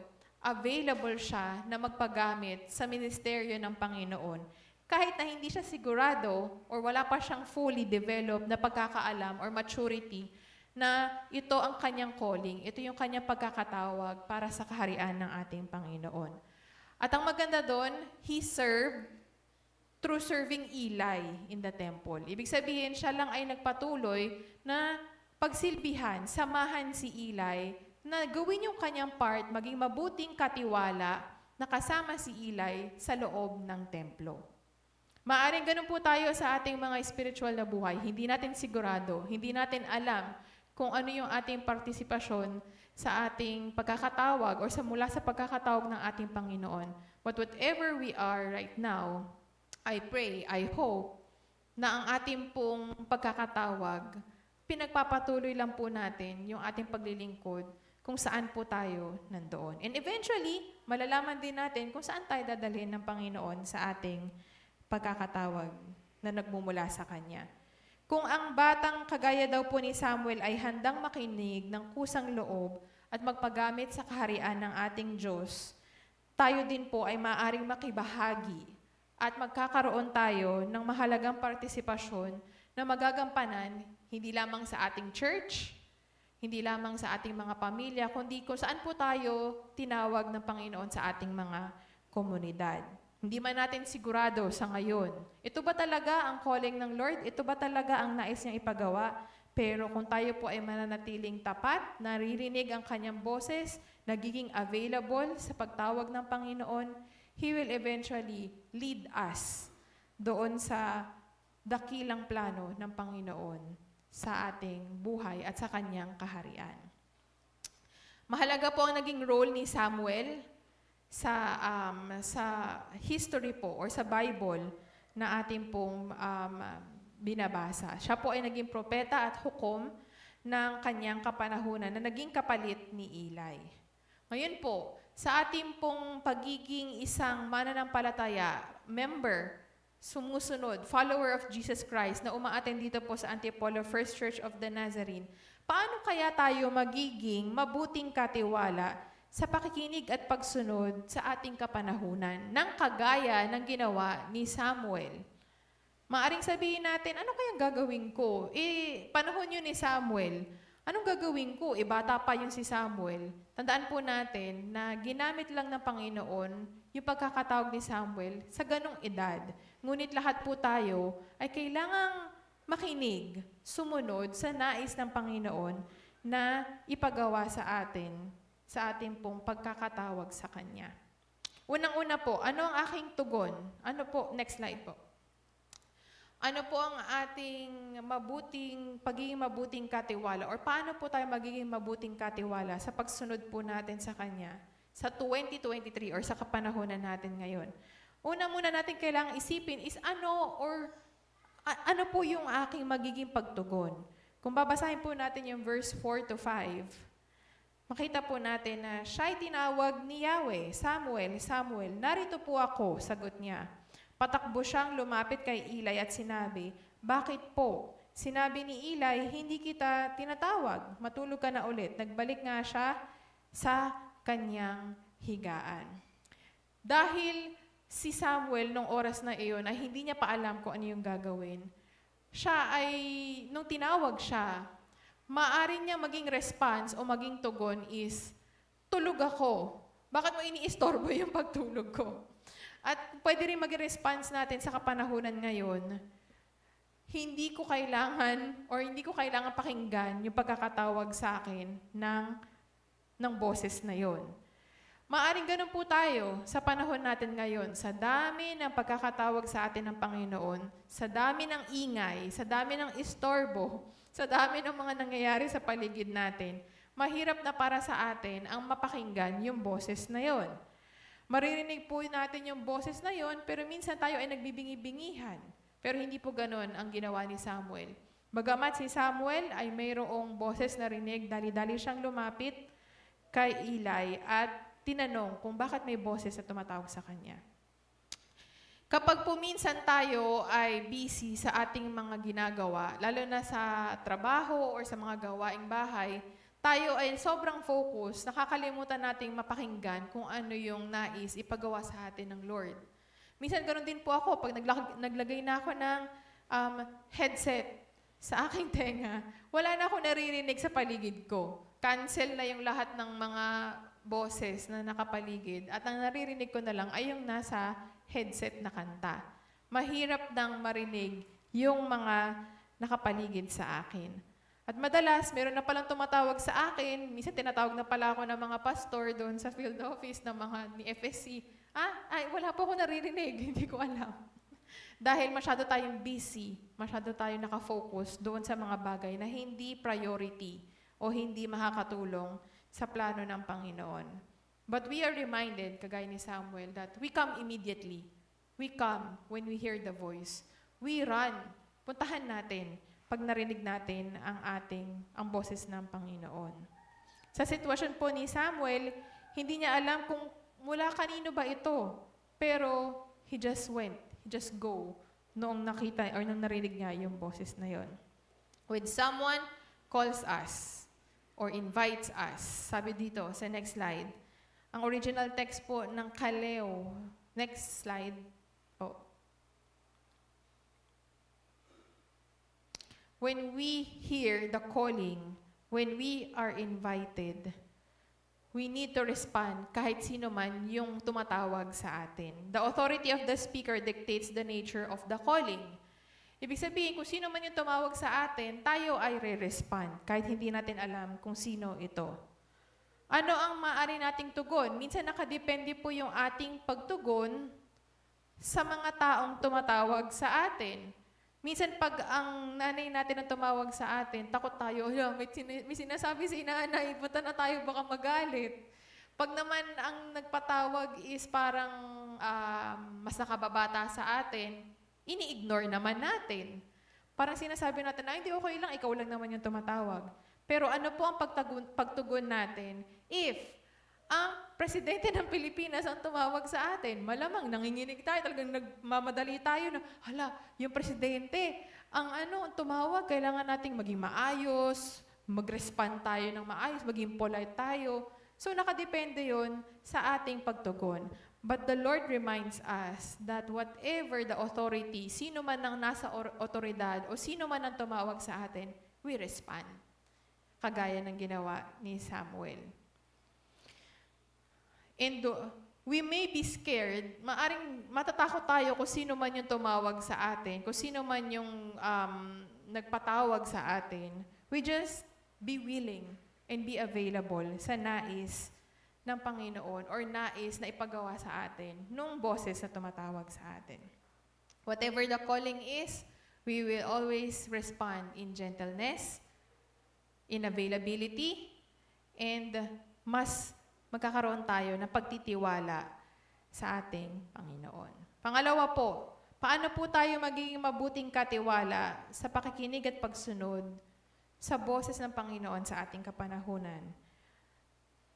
R: available siya na magpagamit sa ministeryo ng Panginoon. Kahit na hindi siya sigurado or wala pa siyang fully developed na pagkakaalam or maturity na ito ang kanyang calling, ito yung kanyang pagkakatawag para sa kaharian ng ating Panginoon. At ang maganda doon, he served through serving Eli in the temple. Ibig sabihin, siya lang ay nagpatuloy na pagsilbihan, samahan si Eli na gawin yung kanyang part, maging mabuting katiwala na kasama si Eli sa loob ng templo. Maaring ganun po tayo sa ating mga spiritual na buhay. Hindi natin sigurado, hindi natin alam kung ano yung ating partisipasyon sa ating pagkakatawag or mula sa pagkakatawag ng ating Panginoon. But whatever we are right now, I pray, I hope, na ang ating pong pagkakatawag, pinagpapatuloy lang po natin yung ating paglilingkod kung saan po tayo nandoon. And eventually, malalaman din natin kung saan tayo dadalhin ng Panginoon sa ating pagkakatawag na nagmumula sa Kanya. Kung ang batang kagaya daw po ni Samuel ay handang makinig ng kusang loob at magpagamit sa kaharian ng ating Diyos, tayo din po ay maaaring makibahagi at magkakaroon tayo ng mahalagang partisipasyon na magagampanan hindi lamang sa ating church, hindi lamang sa ating mga pamilya, kundi kung saan po tayo tinawag ng Panginoon sa ating mga komunidad. Hindi man natin sigurado sa ngayon, ito ba talaga ang calling ng Lord? Ito ba talaga ang nais niyang ipagawa? Pero kung tayo po ay mananatiling tapat, naririnig ang kanyang boses, nagiging available sa pagtawag ng Panginoon, He will eventually lead us doon sa dakilang plano ng Panginoon sa ating buhay at sa kanyang kaharian. Mahalaga po ang naging role ni Samuel sa history po or sa Bible na ating pong binabasa. Siya po ay naging propeta at hukom ng kanyang kapanahunan na naging kapalit ni Eli. Ngayon po, sa ating pong pagiging isang mananampalataya, member, sumusunod, follower of Jesus Christ na umaattend dito po sa Antipolo First Church of the Nazarene, paano kaya tayo magiging mabuting katiwala sa pakikinig at pagsunod sa ating kapanahunan ng kagaya ng ginawa ni Samuel? Maaring sabihin natin, ano kayang gagawin ko? Panahon yun ni Samuel. Anong gagawin ko? Bata pa yun si Samuel. Tandaan po natin na ginamit lang ng Panginoon yung pagkakatawag ni Samuel sa ganong edad. Ngunit lahat po tayo ay kailangang makinig, sumunod sa nais ng Panginoon na ipagawa sa ating pong pagkakatawag sa Kanya. Unang-una po, ano ang aking tugon? Ano po? Next slide po. Ano po ang ating pagiging mabuting katiwala or paano po tayo magiging mabuting katiwala sa pagsunod po natin sa Kanya sa 2023 or sa kapanahonan natin ngayon? Una muna natin kailangang isipin is ano po yung aking magiging pagtugon? Kung babasahin po natin yung verse 4 to 5, makita po natin na siya'y tinawag ni Yahweh, Samuel, Samuel, narito po ako, sagot niya. Patakbo siyang lumapit kay Eli at sinabi, bakit po? Sinabi ni Eli, hindi kita tinatawag, matulog ka na ulit. Nagbalik nga siya sa kanyang higaan. Dahil si Samuel nung oras na iyon ay hindi niya pa alam kung ano yung gagawin, siya ay, nung tinawag siya, maaari niya maging response o maging tugon is, tulog ako. Bakit mo iniistorbo yung pagtulog ko? At pwede rin maging response natin sa kapanahunan ngayon, hindi ko kailangan pakinggan yung pagkakatawag sa akin ng boses na yon. Maaring ganun po tayo sa panahon natin ngayon. Sa dami ng pagkakatawag sa atin ng Panginoon, sa dami ng ingay, sa dami ng istorbo, sa dami ng mga nangyayari sa paligid natin, mahirap na para sa atin ang mapakinggan yung boses na yon. Maririnig po natin yung boses na yon, pero minsan tayo ay nagbibingi-bingihan. Pero hindi po ganun ang ginawa ni Samuel. Bagamat si Samuel ay mayroong boses na rinig, dali-dali siyang lumapit kay Eli at tinanong kung bakit may boses na tumatawag sa kanya. Kapag po minsan tayo ay busy sa ating mga ginagawa, lalo na sa trabaho or sa mga gawaing bahay, tayo ay sobrang focus, nakakalimutan nating mapakinggan kung ano yung nais ipagawa sa atin ng Lord. Minsan ganoon din po ako, pag naglagay na ako ng headset sa aking tenga, wala na ako naririnig sa paligid ko. Cancel na yung lahat ng mga boses na nakapaligid at ang naririnig ko na lang ay yung nasa headset na kanta. Mahirap nang marinig yung mga nakapaligid sa akin. At madalas, meron na palang tumatawag sa akin, minsan tinatawag na pala ako ng mga pastor doon sa field office ng mga ni FSC. Wala po ako naririnig, hindi ko alam. Dahil masyado tayong busy, masyado tayong nakafocus doon sa mga bagay na hindi priority o hindi makakatulong sa plano ng Panginoon. But we are reminded, kagaya ni Samuel, that we come immediately. We come when we hear the voice. We run. Puntahan natin pag narinig natin ang boses ng Panginoon. Sa sitwasyon po ni Samuel, hindi niya alam kung mula kanino ba ito. Pero he just went. He just go noong nakita or nung narinig niya yung boses na yon. When someone calls us, or invites us. Sabi dito sa next slide. Ang original text po ng Kaleo. Next slide. When we hear the calling, when we are invited, we need to respond kahit sino man yung tumatawag sa atin. The authority of the speaker dictates the nature of the calling. Ibig sabihin, kung sino man yung tumawag sa atin, tayo ay re-respond kahit hindi natin alam kung sino ito. Ano ang maaari nating tugon? Minsan nakadepende po yung ating pagtugon sa mga taong tumatawag sa atin. Minsan pag ang nanay natin ang tumawag sa atin, takot tayo, may sinasabi si nanay, punta na tayo, baka magalit. Pag naman ang nagpatawag is parang mas nakababata sa atin, ini-ignore naman natin. Parang sinasabi natin, hindi okay lang, ikaw lang naman yung tumatawag. Pero ano po ang pagtugon natin? If ang presidente ng Pilipinas ang tumawag sa atin, malamang nanginginig tayo, talagang nagmamadali tayo na, yung presidente, ang tumawag, kailangan nating maging maayos, mag-respond tayo ng maayos, maging polite tayo. So nakadepende yon sa ating pagtugon. But the Lord reminds us that whatever the authority, sino man ang nasa otoridad o sino man ang tumawag sa atin, we respond. Kagaya ng ginawa ni Samuel. And we may be scared, maaring matatakot tayo kung sino man yung tumawag sa atin, kung sino man yung nagpatawag sa atin. We just be willing and be available sa nais ng Panginoon or nais na ipagawa sa atin nung boses na tumatawag sa atin. Whatever the calling is, we will always respond in gentleness, in availability, and mas magkakaroon tayo ng pagtitiwala sa ating Panginoon. Pangalawa po, paano po tayo magiging mabuting katiwala sa pakikinig at pagsunod sa boses ng Panginoon sa ating kapanahunan?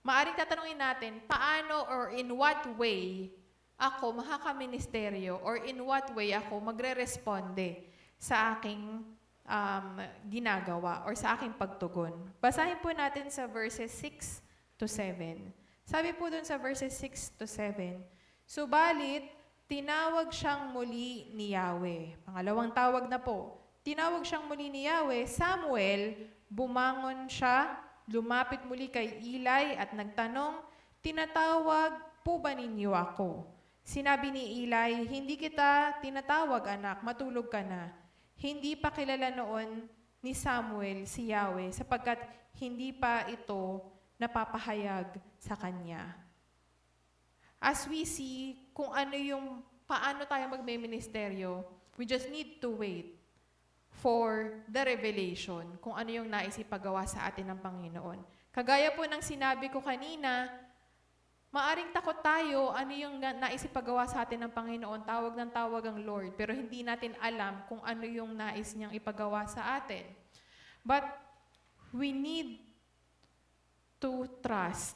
R: maaring tatanungin natin, paano or in what way ako makakaministeryo or in what way ako magre-responde sa aking ginagawa or sa aking pagtugon. Basahin po natin sa verses 6 to 7. Sabi po dun sa verses 6 to 7, subalit, tinawag siyang muli ni Yahweh. Pangalawang tawag na po. Tinawag siyang muli ni Yahweh, Samuel, bumangon siya, lumapit muli kay Eli at nagtanong, tinatawag po ba ninyo ako? Sinabi ni Eli, hindi kita tinatawag anak, matulog ka na. Hindi pa kilala noon ni Samuel si Yahweh sapagkat hindi pa ito napapahayag sa kanya. As we see kung paano tayo magme-ministeryo, we just need to wait for the revelation, kung ano yung nais ipagawa sa atin ng Panginoon. Kagaya po ng sinabi ko kanina, maaring takot tayo ano yung nais ipagawa sa atin ng Panginoon, tawag ng tawag ang Lord, pero hindi natin alam kung ano yung nais niyang ipagawa sa atin. But we need to trust,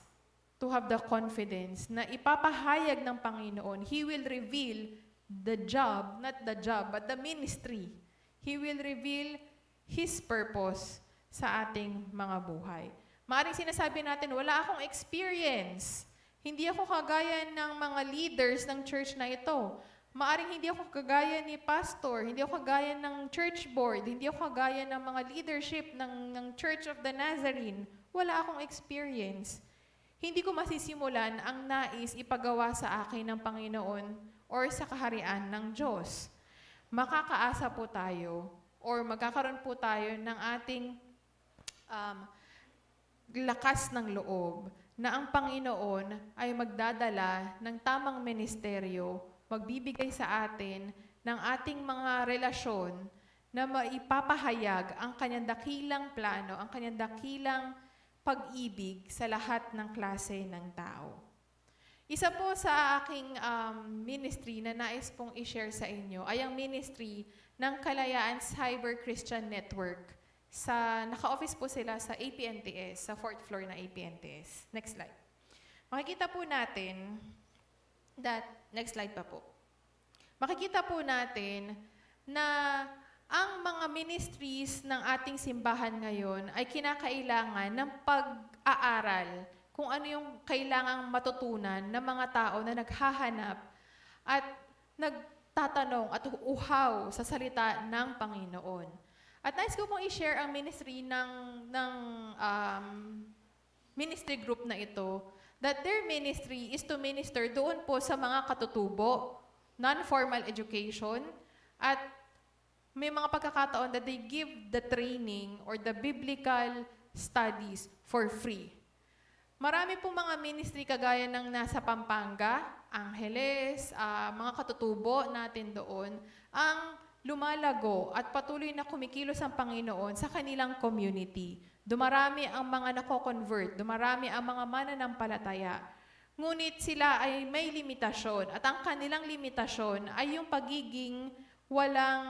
R: to have the confidence na ipapahayag ng Panginoon, He will reveal the job, not the job, but the ministry. He will reveal His purpose sa ating mga buhay. Maaring sinasabi natin, wala akong experience. Hindi ako kagaya ng mga leaders ng church na ito. Maaring hindi ako kagaya ni pastor, hindi ako kagaya ng church board, hindi ako kagaya ng mga leadership ng Church of the Nazarene. Wala akong experience. Hindi ko masisimulan ang nais ipagawa sa akin ng Panginoon or sa kaharian ng Diyos. Makakaasa po tayo or magkakaroon po tayo ng ating lakas ng loob na ang Panginoon ay magdadala ng tamang ministeryo, magbibigay sa atin ng ating mga relasyon na maipapahayag ang kanyang dakilang plano, ang kanyang dakilang pag-ibig sa lahat ng klase ng tao. Isa po sa aking ministry na nais pong i-share sa inyo ay ang ministry ng Kalayaan Cyber Christian Network. Naka-office po sila sa APNTS, sa 4th floor na APNTS. Next slide. Makikita po natin next slide pa po. Makikita po natin na ang mga ministries ng ating simbahan ngayon ay kinakailangan ng pag-aaral kung ano yung kailangang matutunan ng mga tao na naghahanap at nagtatanong at uhaw sa salita ng Panginoon. At nais ko pong i-share ang ministry ng ministry group na ito, that their ministry is to minister doon po sa mga katutubo, non-formal education, at may mga pagkakataon that they give the training or the biblical studies for free. Marami pong mga ministry kagaya ng nasa Pampanga, Angeles, mga katutubo natin doon, ang lumalago at patuloy na kumikilos ang Panginoon sa kanilang community. Dumarami ang mga nako-convert, dumarami ang mga mananampalataya. Ngunit sila ay may limitasyon at ang kanilang limitasyon ay yung pagiging walang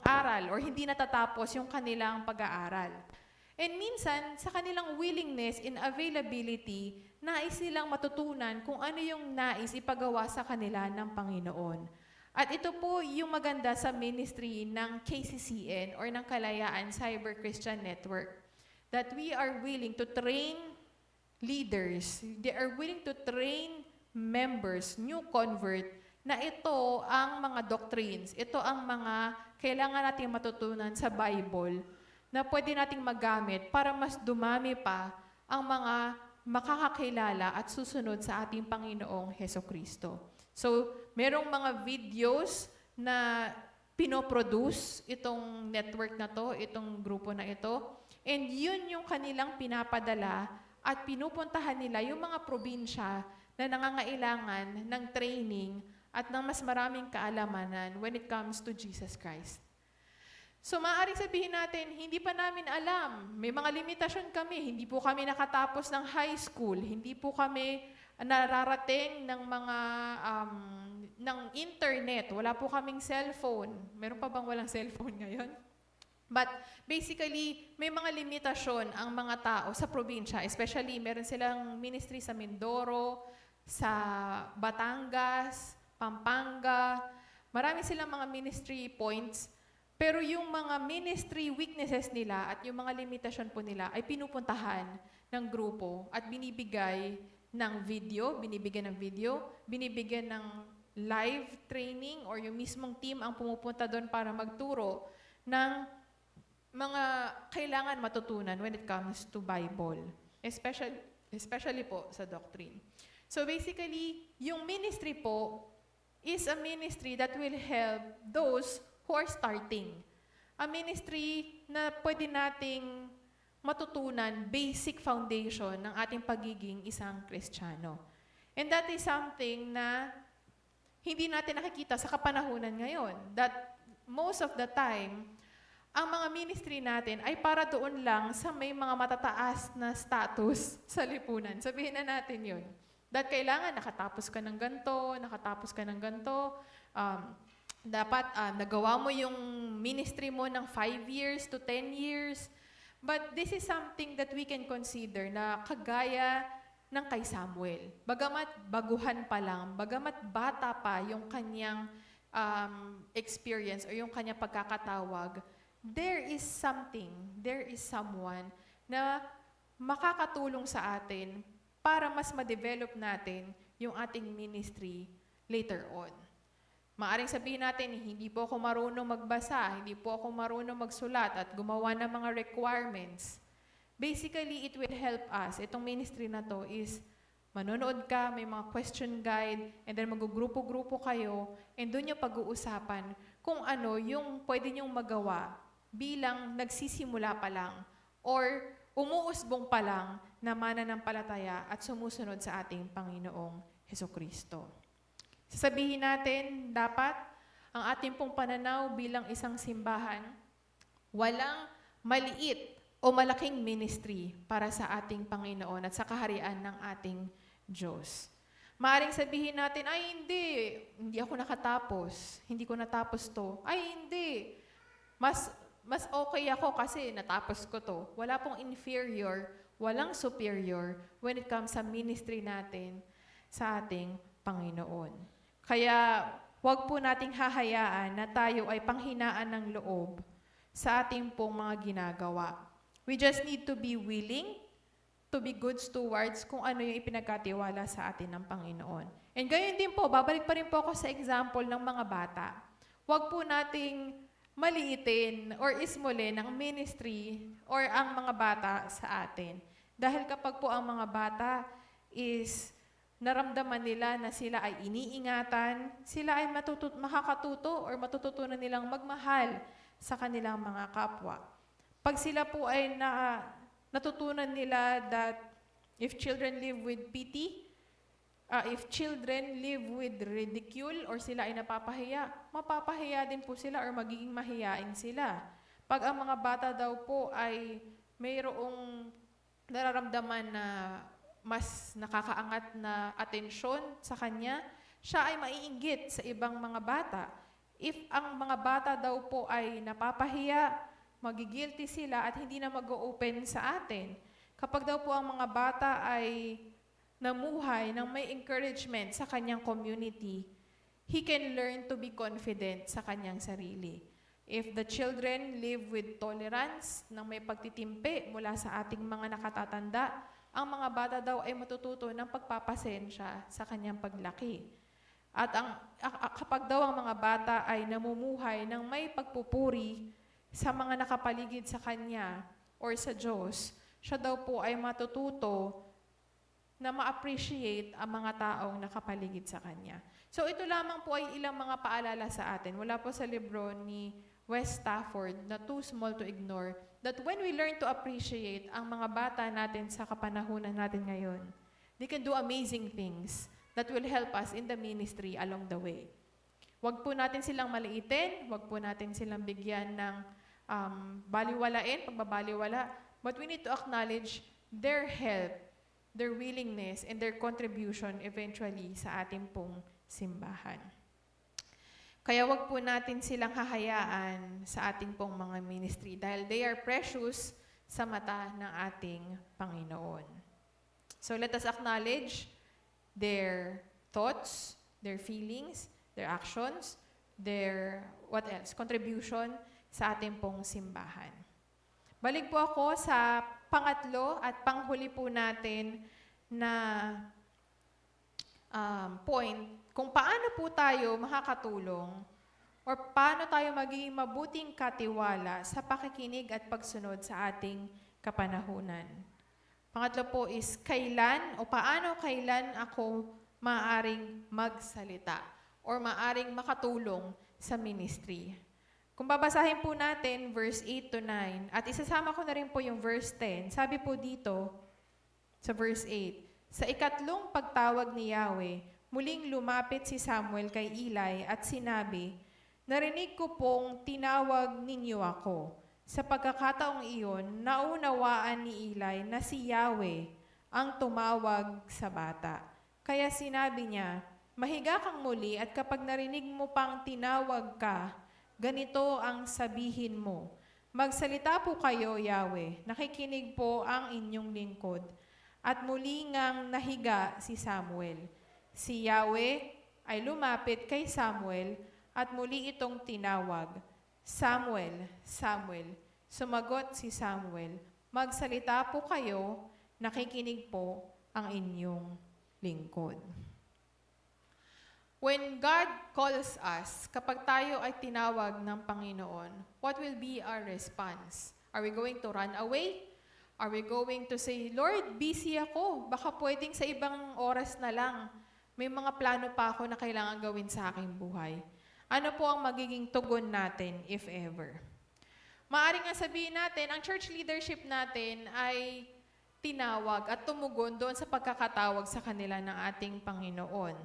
R: aral or hindi natatapos yung kanilang pag-aaral. And minsan, sa kanilang willingness and availability, nais nilang matutunan kung ano yung nais ipagawa sa kanila ng Panginoon. At ito po yung maganda sa ministry ng KCCN or ng Kalayaan Cyber Christian Network. That we are willing to train leaders. They are willing to train members, new convert, na ito ang mga doctrines, ito ang mga kailangan natin matutunan sa Bible na pwede nating magamit para mas dumami pa ang mga makakakilala at susunod sa ating Panginoong Hesukristo. So, merong mga videos na pinoproduce itong network na to, itong grupo na ito, and yun yung kanilang pinapadala at pinupuntahan nila yung mga probinsya na nangangailangan ng training at ng mas maraming kaalamanan when it comes to Jesus Christ. So, maaaring sabihin natin, hindi pa namin alam. May mga limitasyon kami. Hindi po kami nakatapos ng high school. Hindi po kami nararating ng mga ng internet. Wala po kaming cellphone. Meron pa bang walang cellphone ngayon? But basically, may mga limitasyon ang mga tao sa probinsya. Especially, meron silang ministry sa Mindoro, sa Batangas, Pampanga. Marami silang mga ministry points. Pero yung mga ministry weaknesses nila at yung mga limitasyon po nila ay pinupuntahan ng grupo at binibigyan ng video, binibigyan ng live training or yung mismong team ang pumupunta doon para magturo ng mga kailangan matutunan when it comes to Bible, especially po sa doctrine. So basically, yung ministry po is a ministry that will help those who are starting. A ministry na pwede nating matutunan basic foundation ng ating pagiging isang Kristiyano. And that is something na hindi natin nakikita sa kapanahunan ngayon. That most of the time, ang mga ministry natin ay para doon lang sa may mga matataas na status sa lipunan. Sabihin na natin yun. That kailangan nakatapos ka ng ganito, dapat nagawa mo yung ministry mo ng 5 years to 10 years. But this is something that we can consider na kagaya ng kay Samuel. Bagamat baguhan pa lang, bagamat bata pa yung kanyang experience o yung kanyang pagkakatawag, there is someone na makakatulong sa atin para mas ma-develop natin yung ating ministry later on. Maaring sabihin natin, hindi po ako marunong magbasa, hindi po ako marunong magsulat at gumawa ng mga requirements. Basically, it will help us. Itong ministry na to is manonood ka, may mga question guide, and then mag-grupo-grupo kayo, and doon yung pag-uusapan kung ano yung pwede nyong magawa bilang nagsisimula pa lang or umuusbong pa lang na mananampalataya at sumusunod sa ating Panginoong Hesukristo. Sasabihin natin, dapat ang ating pong pananaw bilang isang simbahan, walang maliit o malaking ministry para sa ating Panginoon at sa kaharian ng ating Diyos. Maaring sabihin natin, ay hindi ako nakatapos, hindi ko natapos to. Ay hindi, mas okay ako kasi natapos ko to. Wala pong inferior, walang superior when it comes sa ministry natin sa ating Panginoon. Kaya huwag po nating hahayaan na tayo ay panghinaan ng loob sa ating pong mga ginagawa. We just need to be willing to be good stewards kung ano yung ipinagkatiwala sa atin ng Panginoon. And gayon din po, babalik pa rin po ako sa example ng mga bata. Huwag po nating maliitin or ismulin ang ministry or ang mga bata sa atin. Dahil kapag po ang mga bata is naramdaman nila na sila ay iniingatan, sila ay makakatuto or matututunan nilang magmahal sa kanilang mga kapwa. Pag sila po ay natutunan nila that if children live with pity, if children live with ridicule or sila ay napapahiya, mapapahiya din po sila or magiging mahiyain sila. Pag ang mga bata daw po ay mayroong nararamdaman na mas nakakaangat na atensyon sa kanya, siya ay maiinggit sa ibang mga bata. If ang mga bata daw po ay napapahiya, magigilty sila at hindi na mag-open sa atin. Kapag daw po ang mga bata ay namuhay ng may encouragement sa kanyang community, he can learn to be confident sa kanyang sarili. If the children live with tolerance, ng may pagtitimpi mula sa ating mga nakatatanda, ang mga bata daw ay matututo ng pagpapasensya sa kanyang paglaki. At kapag daw ang mga bata ay namumuhay ng may pagpupuri sa mga nakapaligid sa kanya or sa Diyos, siya daw po ay matututo na ma-appreciate ang mga taong nakapaligid sa kanya. So ito lamang po ay ilang mga paalala sa atin. Wala po sa libro ni West Stafford na Too Small to Ignore, that when we learn to appreciate ang mga bata natin sa kapanahunan natin ngayon, they can do amazing things that will help us in the ministry along the way. Huwag po natin silang maliitin, huwag po natin silang bigyan ng pagbabaliwala, but we need to acknowledge their help, their willingness, and their contribution eventually sa ating pong simbahan. Kaya wag po natin silang hahayaan sa ating pong mga ministry dahil they are precious sa mata ng ating Panginoon. So let us acknowledge their thoughts, their feelings, their actions, their contribution sa ating pong simbahan. Balik po ako sa pangatlo at panghuli po natin na point kung paano po tayo makakatulong or paano tayo magiging mabuting katiwala sa pakikinig at pagsunod sa ating kapanahunan. Pangatlo po is paano kailan ako maaring magsalita or maaring makatulong sa ministry. Kung babasahin po natin verse 8 to 9 at isasama ko na rin po yung verse 10, sabi po dito sa verse 8, sa ikatlong pagtawag ni Yahweh, muling lumapit si Samuel kay Eli at sinabi, narinig ko pong tinawag ninyo ako. Sa pagkakataong iyon, naunawaan ni Eli na si Yahweh ang tumawag sa bata. Kaya sinabi niya, mahiga kang muli at kapag narinig mo pang tinawag ka, ganito ang sabihin mo. Magsalita po kayo, Yahweh, nakikinig po ang inyong lingkod. At muli ngang nahiga si Samuel. Si Yahweh ay lumapit kay Samuel at muli itong tinawag, Samuel, Samuel. Sumagot si Samuel, magsalita po kayo, nakikinig po ang inyong lingkod. When God calls us, kapag tayo ay tinawag ng Panginoon, what will be our response? Are we going to run away? Are we going to say, Lord, busy ako. Baka pwedeng sa ibang oras na lang. May mga plano pa ako na kailangan gawin sa aking buhay. Ano po ang magiging tugon natin, if ever? Maaring nga sabihin natin, ang church leadership natin ay tinawag at tumugon doon sa pagkakatawag sa kanila ng ating Panginoon.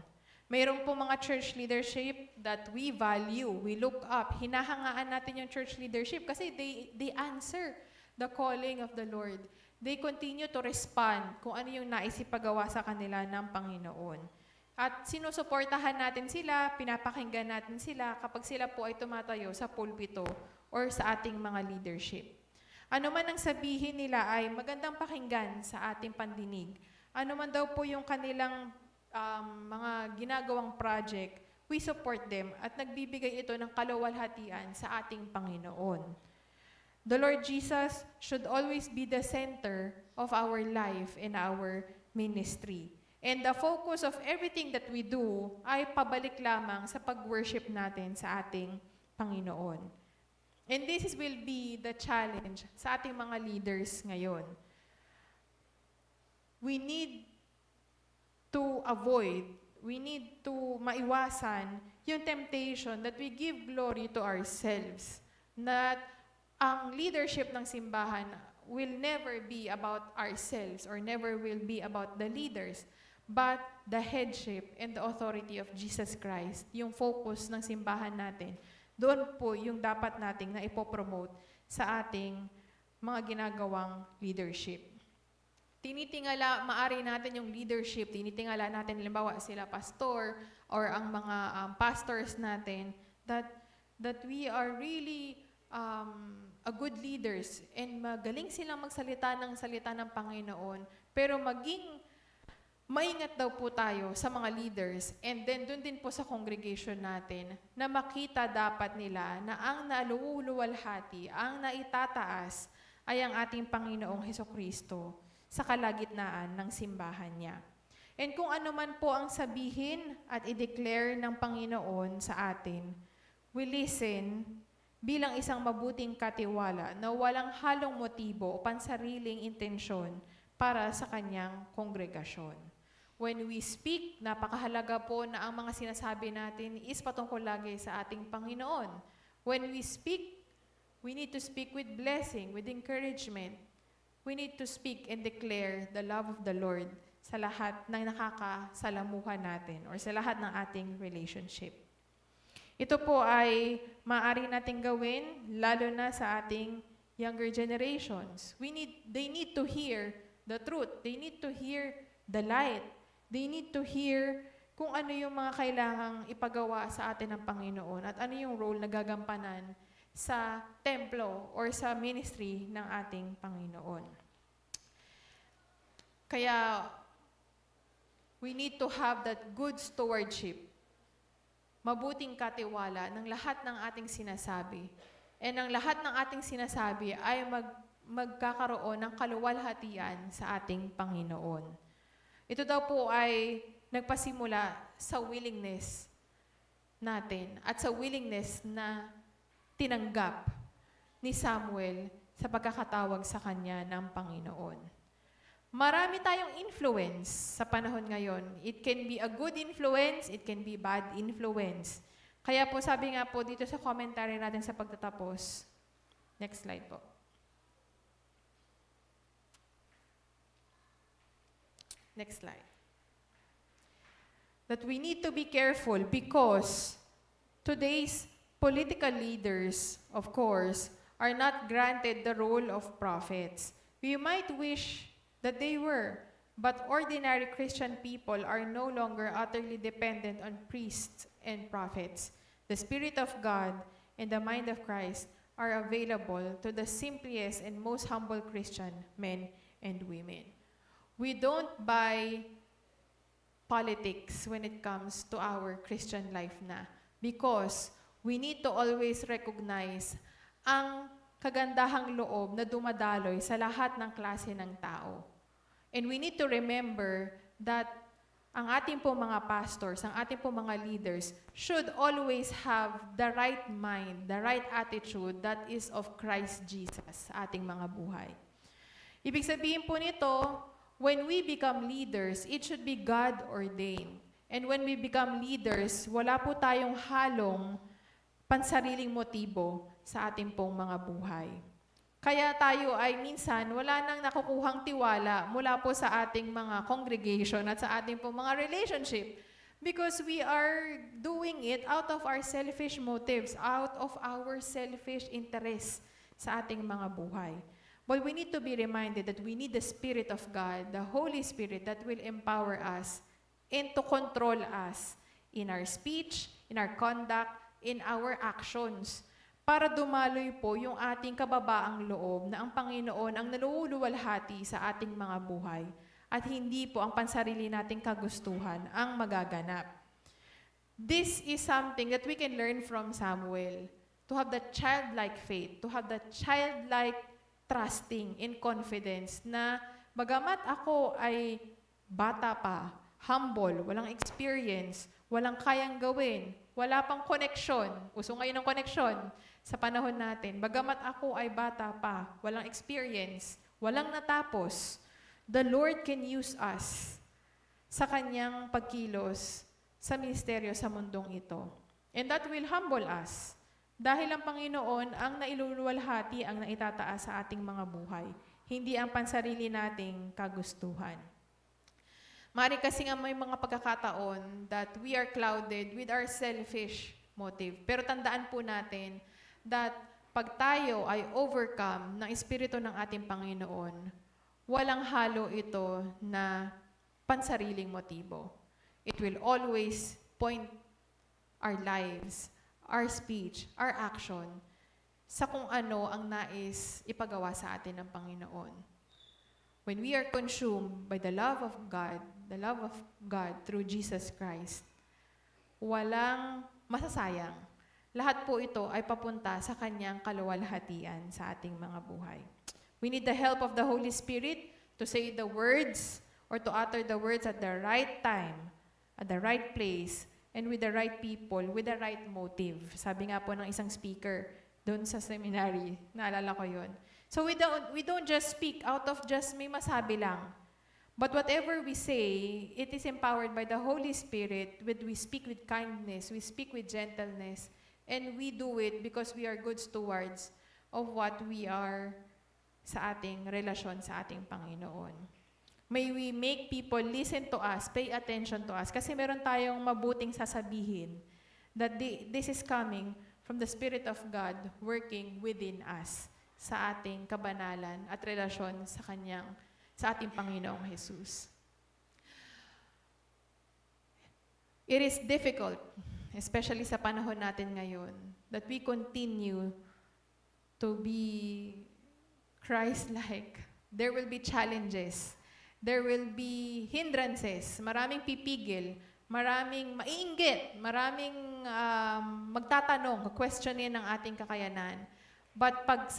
R: Mayroon po mga church leadership that we value, we look up. Hinahangaan natin yung church leadership kasi they answer the calling of the Lord. They continue to respond kung ano yung naisipagawa sa kanila ng Panginoon. At sinusuportahan natin sila, pinapakinggan natin sila kapag sila po ay tumatayo sa pulpito or sa ating mga leadership. Ano man ang sabihin nila ay magandang pakinggan sa ating pandinig. Ano man daw po yung kanilang mga ginagawang project, we support them at nagbibigay ito ng kaluwalhatian sa ating Panginoon. The Lord Jesus should always be the center of our life and our ministry. And the focus of everything that we do ay pabalik lamang sa pag-worship natin sa ating Panginoon. And this will be the challenge sa ating mga leaders ngayon. We need to avoid, we need to maiwasan yung temptation that we give glory to ourselves. That ang leadership ng simbahan will never be about ourselves or never will be about the leaders, but the headship and the authority of Jesus Christ, yung focus ng simbahan natin. Doon po yung dapat nating na ipopromote sa ating mga ginagawang leadership. Tinitingala, maari natin yung leadership, tinitingala natin, halimbawa sila pastor or ang mga pastors natin, that we are really a good leaders and magaling silang magsalita ng salita ng Panginoon, pero maging maingat daw po tayo sa mga leaders and then dun din po sa congregation natin na makita dapat nila na ang naluluwalhati, ang naitataas ay ang ating Panginoong Hesukristo sa kalagitnaan ng simbahan niya. And kung ano man po ang sabihin at i-declare ng Panginoon sa atin, we listen bilang isang mabuting katiwala na walang halong motibo o pansariling intensyon para sa kanyang kongregasyon. When we speak, napakahalaga po na ang mga sinasabi natin is patungkol lagi sa ating Panginoon. When we speak, we need to speak with blessing, with encouragement. We need to speak and declare the love of the Lord sa lahat ng nakakasalamuhan natin or sa lahat ng ating relationship. Ito po ay maaari nating gawin lalo na sa ating younger generations. They need to hear the truth. They need to hear the light. They need to hear kung ano yung mga kailangang ipagawa sa atin ng Panginoon at ano yung role na gagampanan sa templo or sa ministry ng ating Panginoon. Kaya, we need to have that good stewardship, mabuting katiwala ng lahat ng ating sinasabi. And ang lahat ng ating sinasabi ay magkakaroon ng kaluwalhatian sa ating Panginoon. Ito daw po ay nagpasimula sa willingness natin at sa willingness na tinanggap ni Samuel sa pagkakatawag sa kanya ng Panginoon. Marami tayong influence sa panahon ngayon. It can be a good influence, it can be bad influence. Kaya po sabi nga po dito sa commentary natin sa pagtatapos. Next slide po. Next slide. That we need to be careful because today's political leaders, of course, are not granted the role of prophets. We might wish that they were, but ordinary Christian people are no longer utterly dependent on priests and prophets. The Spirit of God and the mind of Christ are available to the simplest and most humble Christian men and women. We don't buy politics when it comes to our Christian life na because we need to always recognize ang kagandahang loob na dumadaloy sa lahat ng klase ng tao. And we need to remember that ang ating po mga pastors, ang ating po mga leaders should always have the right mind, the right attitude that is of Christ Jesus sa ating mga buhay. Ibig sabihin po nito, when we become leaders, it should be God-ordained. And when we become leaders, wala po tayong halong pansariling motibo sa ating pong mga buhay. Kaya tayo ay minsan wala nang nakukuhang tiwala mula po sa ating mga congregation at sa ating pong mga relationship because we are doing it out of our selfish motives, out of our selfish interests sa ating mga buhay. But we need to be reminded that we need the Spirit of God, the Holy Spirit that will empower us and to control us in our speech, in our conduct, in our actions, para dumaloy po yung ating kababaang loob na ang Panginoon ang naluluwalhati sa ating mga buhay at hindi po ang pansarili nating kagustuhan ang magaganap. This is something that we can learn from Samuel, to have that childlike faith, to have that childlike trusting in confidence na bagamat ako ay bata pa, humble, walang experience, walang kayang gawin, wala pang koneksyon, uso ngayon ng koneksyon sa panahon natin, bagamat ako ay bata pa, walang experience, walang natapos, the Lord can use us sa Kanyang pagkilos sa ministeryo sa mundong ito. And that will humble us. Dahil ang Panginoon ang nailuluwalhati ang naitataas sa ating mga buhay, hindi ang pansarili nating kagustuhan. Mari kasi nga may mga pagkakataon that we are clouded with our selfish motive. Pero tandaan po natin that pag tayo ay overcome ng Espiritu ng ating Panginoon, walang halo ito na pansariling motibo. It will always point our lives, our speech, our action sa kung ano ang nais ipagawa sa atin ng Panginoon. When we are consumed by the love of God through Jesus Christ, walang masasayang. Lahat po ito ay papunta sa Kanyang kaluwalhatian sa ating mga buhay. We need the help of the Holy Spirit to say the words or to utter the words at the right time, at the right place, and with the right people, with the right motive. Sabi nga po ng isang speaker doon sa seminary, naalala ko yun. So we don't just speak out of just may masabi lang. But whatever we say, it is empowered by the Holy Spirit. We speak with kindness, we speak with gentleness, and we do it because we are good stewards of what we are sa ating relasyon sa ating Panginoon. May we make people listen to us, pay attention to us, kasi meron tayong mabuting sasabihin that this is coming from the Spirit of God working within us sa ating kabanalan at relasyon sa ating Panginoong Jesus. It is difficult, especially sa panahon natin ngayon, that we continue to be Christ-like. There will be challenges. There will be hindrances. Maraming pipigil. Maraming maiinggit. Maraming magtatanong, questionin ang ating kakayanan. But pag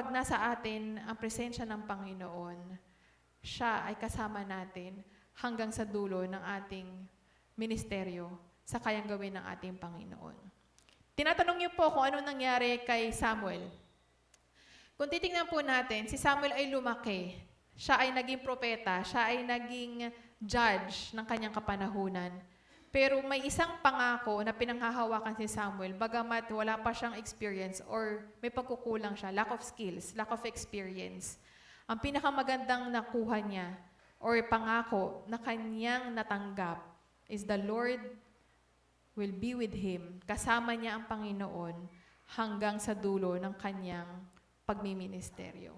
R: nasa atin ang presensya ng Panginoon, siya ay kasama natin hanggang sa dulo ng ating ministeryo sa kayang gawin ng ating Panginoon. Tinatanong niyo po kung ano nangyari kay Samuel. Kung titingnan po natin, si Samuel ay lumaki. Siya ay naging propeta. Siya ay naging judge ng kanyang kapanahunan. Pero may isang pangako na pinanghahawakan si Samuel, bagamat wala pa siyang experience or may pagkukulang siya, lack of skills, lack of experience. Ang pinakamagandang nakuha niya or pangako na kanyang natanggap is the Lord will be with him. Kasama niya ang Panginoon hanggang sa dulo ng kanyang pagmiministeryo.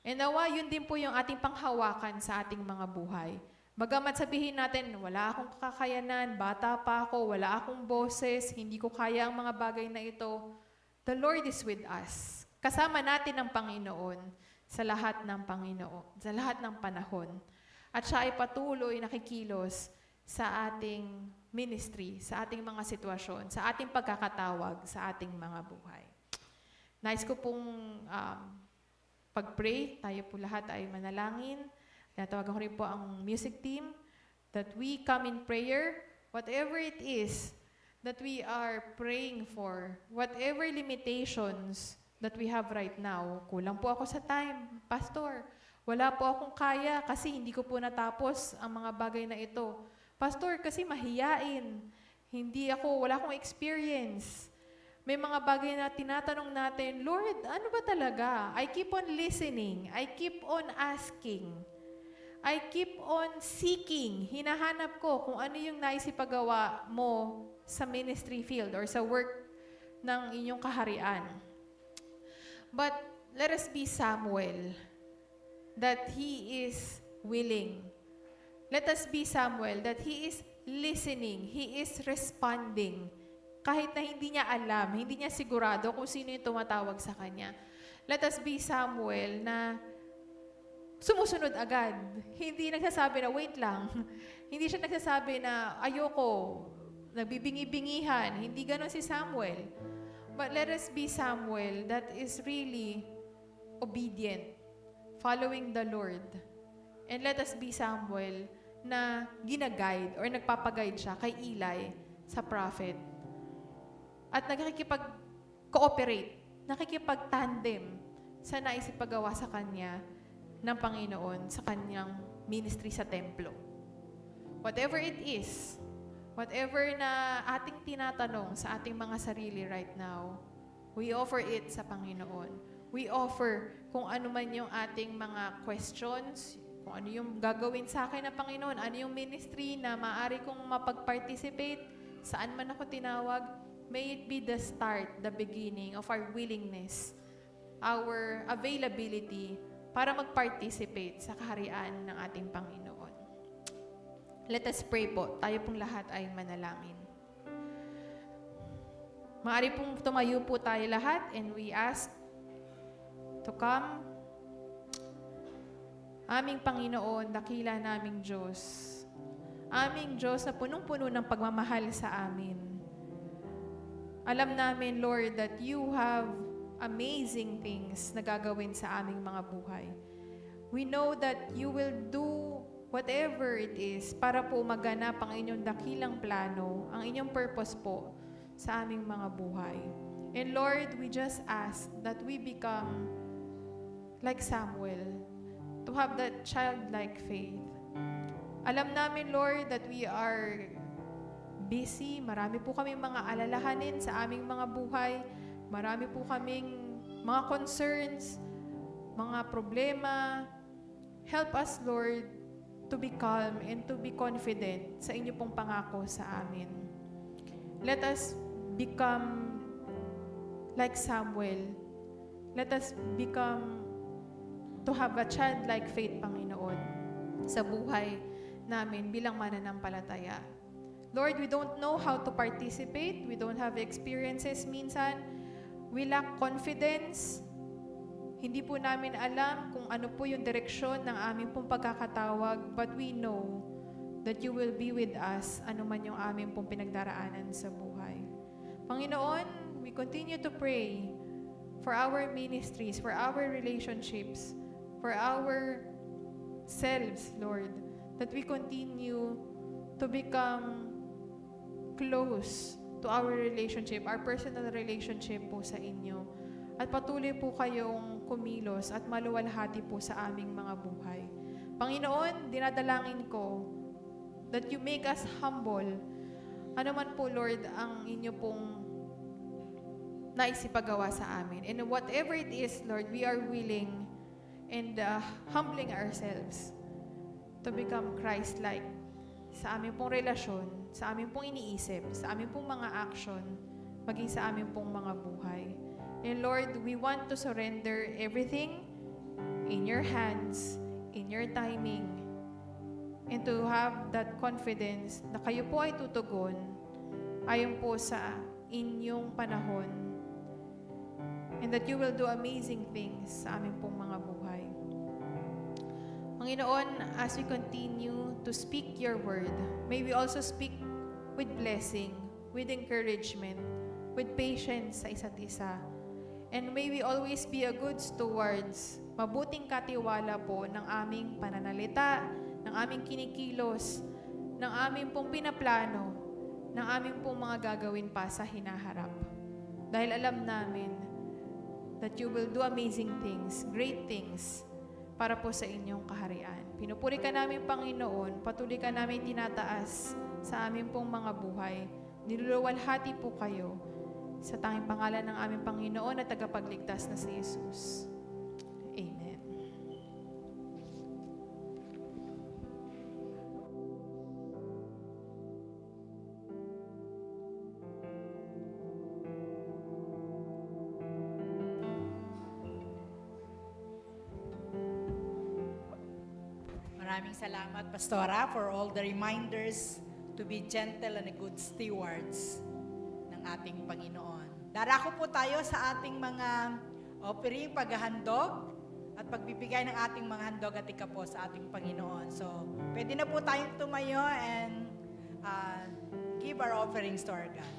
R: And nawa, yun din po yung ating panghawakan sa ating mga buhay. Bagamat sabihin natin, wala akong kakayanan, bata pa ako, wala akong boses, hindi ko kaya ang mga bagay na ito, the Lord is with us. Kasama natin ang Panginoon sa lahat ng Panginoon, sa lahat ng panahon. At siya ay patuloy nakikilos sa ating ministry, sa ating mga sitwasyon, sa ating pagkakatawag, sa ating mga buhay. Nais ko pong pag-pray, tayo po lahat ay manalangin. Tinatawagan ko rin po ang music team that we come in prayer, whatever it is that we are praying for, whatever limitations that we have right now. Kulang po ako sa time, Pastor. Wala po akong kaya kasi hindi ko po natapos ang mga bagay na ito. Pastor, kasi mahiyain. Wala akong experience. May mga bagay na tinatanong natin, Lord, ano ba talaga? I keep on listening. I keep on asking. I keep on seeking. Hinahanap ko kung ano yung naisipagawa mo sa ministry field or sa work ng inyong kaharian. But let us be Samuel, that he is willing. Let us be Samuel, that he is listening, he is responding. Kahit na hindi niya alam, hindi niya sigurado kung sino yung tumatawag sa kanya. Let us be Samuel na sumusunod agad. Hindi nagsasabi na, wait lang. Hindi siya nagsasabi na, ayoko, nagbibingi-bingihan. Hindi ganon si Samuel. But let us be Samuel that is really obedient, following the Lord. And let us be Samuel na ginaguide or nagpapaguide siya kay Eli sa prophet. At nakikipag-cooperate, nakikipag-tandem sa naisipagawa sa kanya ng Panginoon sa kanyang ministry sa templo. Whatever it is, whatever na ating tinatanong sa ating mga sarili right now, we offer it sa Panginoon. We offer kung ano man yung ating mga questions, kung ano yung gagawin sa akin ng Panginoon, ano yung ministry na maaari kong mapag-participate, saan man ako tinawag, may it be the start, the beginning of our willingness, our availability para mag-participate sa kaharian ng ating Panginoon. Let us pray po. Tayo pong lahat ay manalangin. Maaari pong tumayo po tayo lahat and we ask to come. Aming Panginoon, dakila naming Diyos. Aming Diyos na punong-puno ng pagmamahal sa amin. Alam namin, Lord, that you have amazing things na gagawin sa aming mga buhay. We know that you will do whatever it is para po maganap ang inyong dakilang plano, ang inyong purpose po sa aming mga buhay. And Lord, we just ask that we become like Samuel, to have that childlike faith. Alam namin, Lord, that we are busy. Marami po kami mga alalahanin sa aming mga buhay. Marami po kaming mga concerns, mga problema. Help us, Lord, to be calm and to be confident sa inyo pong pangako sa amin. Let us become like Samuel. Let us become to have a childlike faith, Panginoon, sa buhay namin bilang mananampalataya. Lord, we don't know how to participate. We don't have experiences minsan. We lack confidence. Hindi po namin alam kung ano po yung direksyon ng aming pong pagkakatawag, but we know that you will be with us ano man yung aming pong pinagdaraanan sa buhay. Panginoon, we continue to pray for our ministries, for our relationships, for our selves, Lord, that we continue to become close to our relationship, our personal relationship po sa inyo. At patuloy po kayong kumilos at maluwalhati po sa aming mga buhay. Panginoon, dinadalangin ko that you make us humble. Ano man po, Lord, ang inyo pong naisipagawa sa amin. And whatever it is, Lord, we are willing and humbling ourselves to become Christ-like sa aming pong relasyon, sa aming pong iniisip, sa aming pong mga action, maging sa aming pong mga buhay. And Lord, we want to surrender everything in your hands, in your timing, and to have that confidence na kayo po ay tutugon ayon po sa inyong panahon, and that you will do amazing things sa aming pong mga buhay. Panginoon, as we continue to speak your word, may we also speak with blessing, with encouragement, with patience sa isa't isa. And may we always be a good stewards, mabuting katiwala po ng aming pananalita, ng aming kinikilos, ng aming pong pinaplano, ng aming pong mga gagawin pa sa hinaharap. Dahil alam namin that you will do amazing things, great things, para po sa inyong kaharian. Pinupuri ka namin, Panginoon, patuloy ka namin tinataas sa aming pong mga buhay. Niluluwalhati po kayo sa tanging pangalan ng aming Panginoon at tagapagligtas na si Jesus. Amen.
S: Maraming salamat, Pastora, for all the reminders to be gentle and a good stewards ng ating Panginoon. Darako po tayo sa ating mga offering, paghahandog, at pagbibigay ng ating mga handog at ikapo sa ating Panginoon. So, pwede na po tayong tumayo and give our offerings to our God.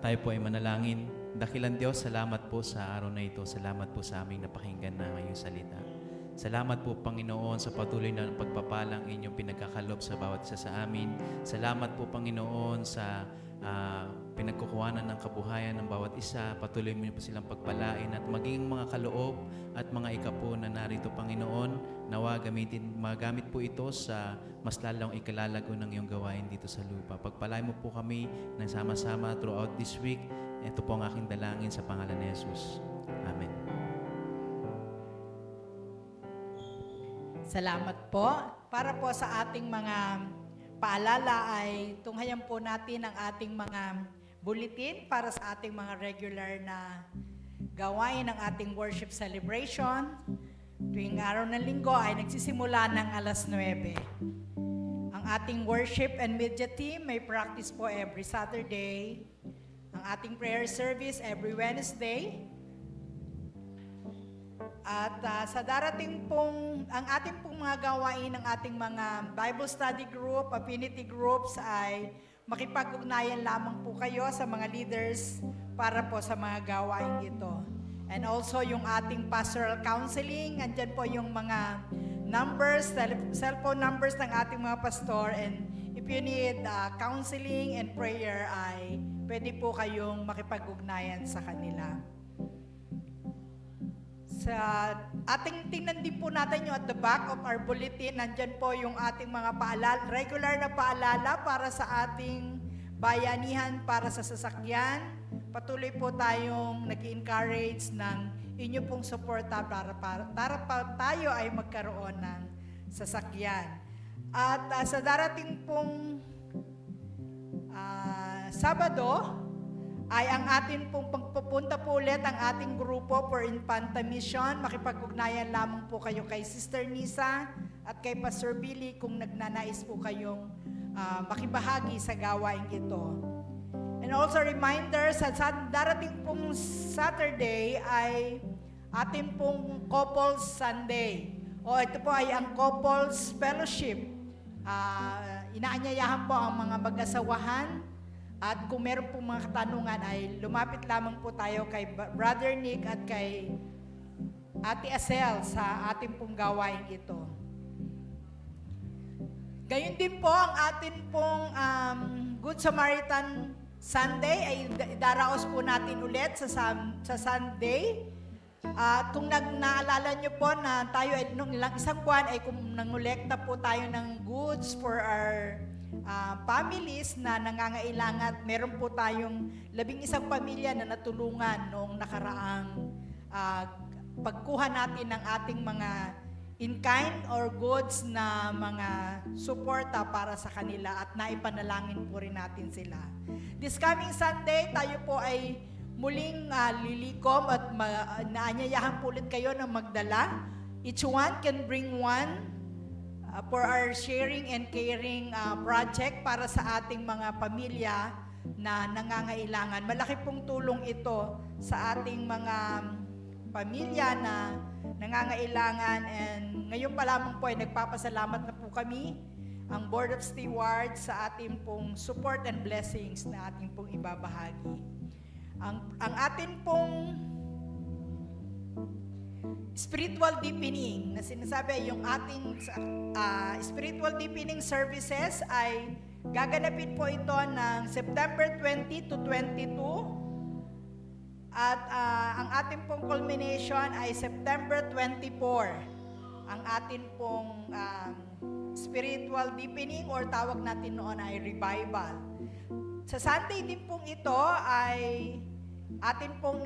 T: Tayo po ay manalangin. Dakilan Diyos, salamat po sa araw na ito. Salamat po sa aming napakinggan na ngayong salita. Salamat po, Panginoon, sa patuloy na pagpapalang inyong pinagkakalob sa bawat isa sa amin. Salamat po, Panginoon, sa pinagkukuhanan ng kabuhayan ng bawat isa. Patuloy mo niyo po silang pagpalain at maging mga kaloob at mga ikapo na narito, Panginoon. Nawa magamit po ito sa mas lalong ikalalago ng iyong gawain dito sa lupa. Pagpalain mo po kami ng sama-sama throughout this week. Ito po ang aking dalangin sa pangalan ni Jesus. Amen.
S: Salamat po. Para po sa ating mga paalala ay tunghayan po natin ang ating mga bulletin para sa ating mga regular na gawain ng ating worship celebration. Tuwing araw ng linggo ay nagsisimula ng alas 9. Ang ating worship and media team may practice po every Saturday. Ang ating prayer service every Wednesday. At sa darating pong, ang ating pong mga gawain ng ating mga Bible study group, affinity groups ay makipag-ugnayan lamang po kayo sa mga leaders para po sa mga gawain ito. And also yung ating pastoral counseling, andyan po yung mga numbers, cellphone numbers ng ating mga pastor, and if you need counseling and prayer ay pwede po kayong makipag-ugnayan sa kanila. Sa ating tingnan din po natin yung at the back of our bulletin, nandyan po yung ating mga paalala, regular na paalala para sa ating bayanihan, para sa sasakyan. Patuloy po tayong nag-encourage ng inyo pong suporta para tayo ay magkaroon ng sasakyan. At sa darating pong Sabado, ay ang atin pong pagpupunta po ulit ang ating grupo for Infanta Mission. Makipag-ugnayan lamang po kayo kay Sister Nisa at kay Pastor Billy kung nagnanais po kayong makibahagi sa gawain ito. And also reminder, sa darating pong Saturday ay ating pong Couples Sunday. O ito po ay ang Couples Fellowship. Inaanyayahan po ang mga mag-asawahan. At kung meron pong mga katanungan ay lumapit lamang po tayo kay Brother Nick at kay Ate Asel sa ating pong gawain ito. Gayon din po ang atin pong Good Samaritan Sunday ay idaraos po natin ulit sa Sunday. At kung naalala nyo po na tayo ay nung ilang isang buwan ay kung nangolekta po tayo ng goods for our families na nangangailangan. Meron po tayong 11 pamilya na natulungan noong nakaraang pagkuha natin ng ating mga in-kind or goods na mga suporta para sa kanila at naipanalangin po rin natin sila. This coming Sunday, tayo po ay muling lilikom at naanyayahan po ulit kayo na magdala. Each one can bring one for our sharing and caring project para sa ating mga pamilya na nangangailangan. Malaki pong tulong ito sa ating mga pamilya na nangangailangan, and ngayon pa lamang po ay nagpapasalamat na po kami, ang Board of Stewards, sa ating pong support and blessings na ating pong ibabahagi. Ang ating pong spiritual deepening na sinasabi, yung ating spiritual deepening services ay gaganapin po ito ng September 20 to 22 at ang ating pong culmination ay September 24. Ang ating pong spiritual deepening or tawag natin noon ay revival. Sa Sunday din pong ito ay atin pong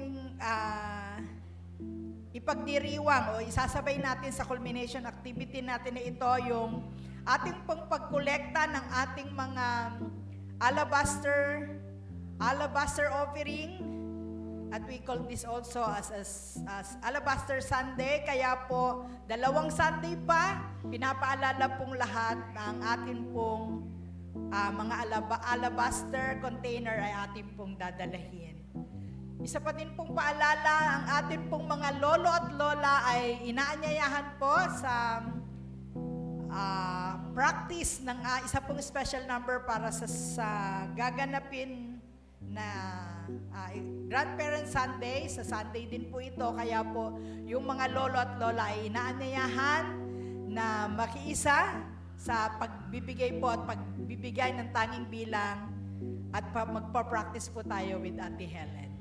S: ipagdiriwang o isasabay natin sa culmination activity natin na ito yung ating pong pagkolekta ng ating mga alabaster offering, at we call this also as Alabaster Sunday. Kaya po 2 Sunday pa pinapaalala pong lahat ng atin pong mga alabaster container ay atin pong dadalahin. Isa pa din pong paalala, ang atin pong mga lolo at lola ay inaanyayahan po sa practice ng isa pong special number para sa gaganapin na Grandparent Sunday. Sa Sunday din po ito, kaya po yung mga lolo at lola ay inaanyayahan na makiisa sa pagbibigay po at pagbibigay ng tanging bilang at magpa-practice po tayo with Ate Helen.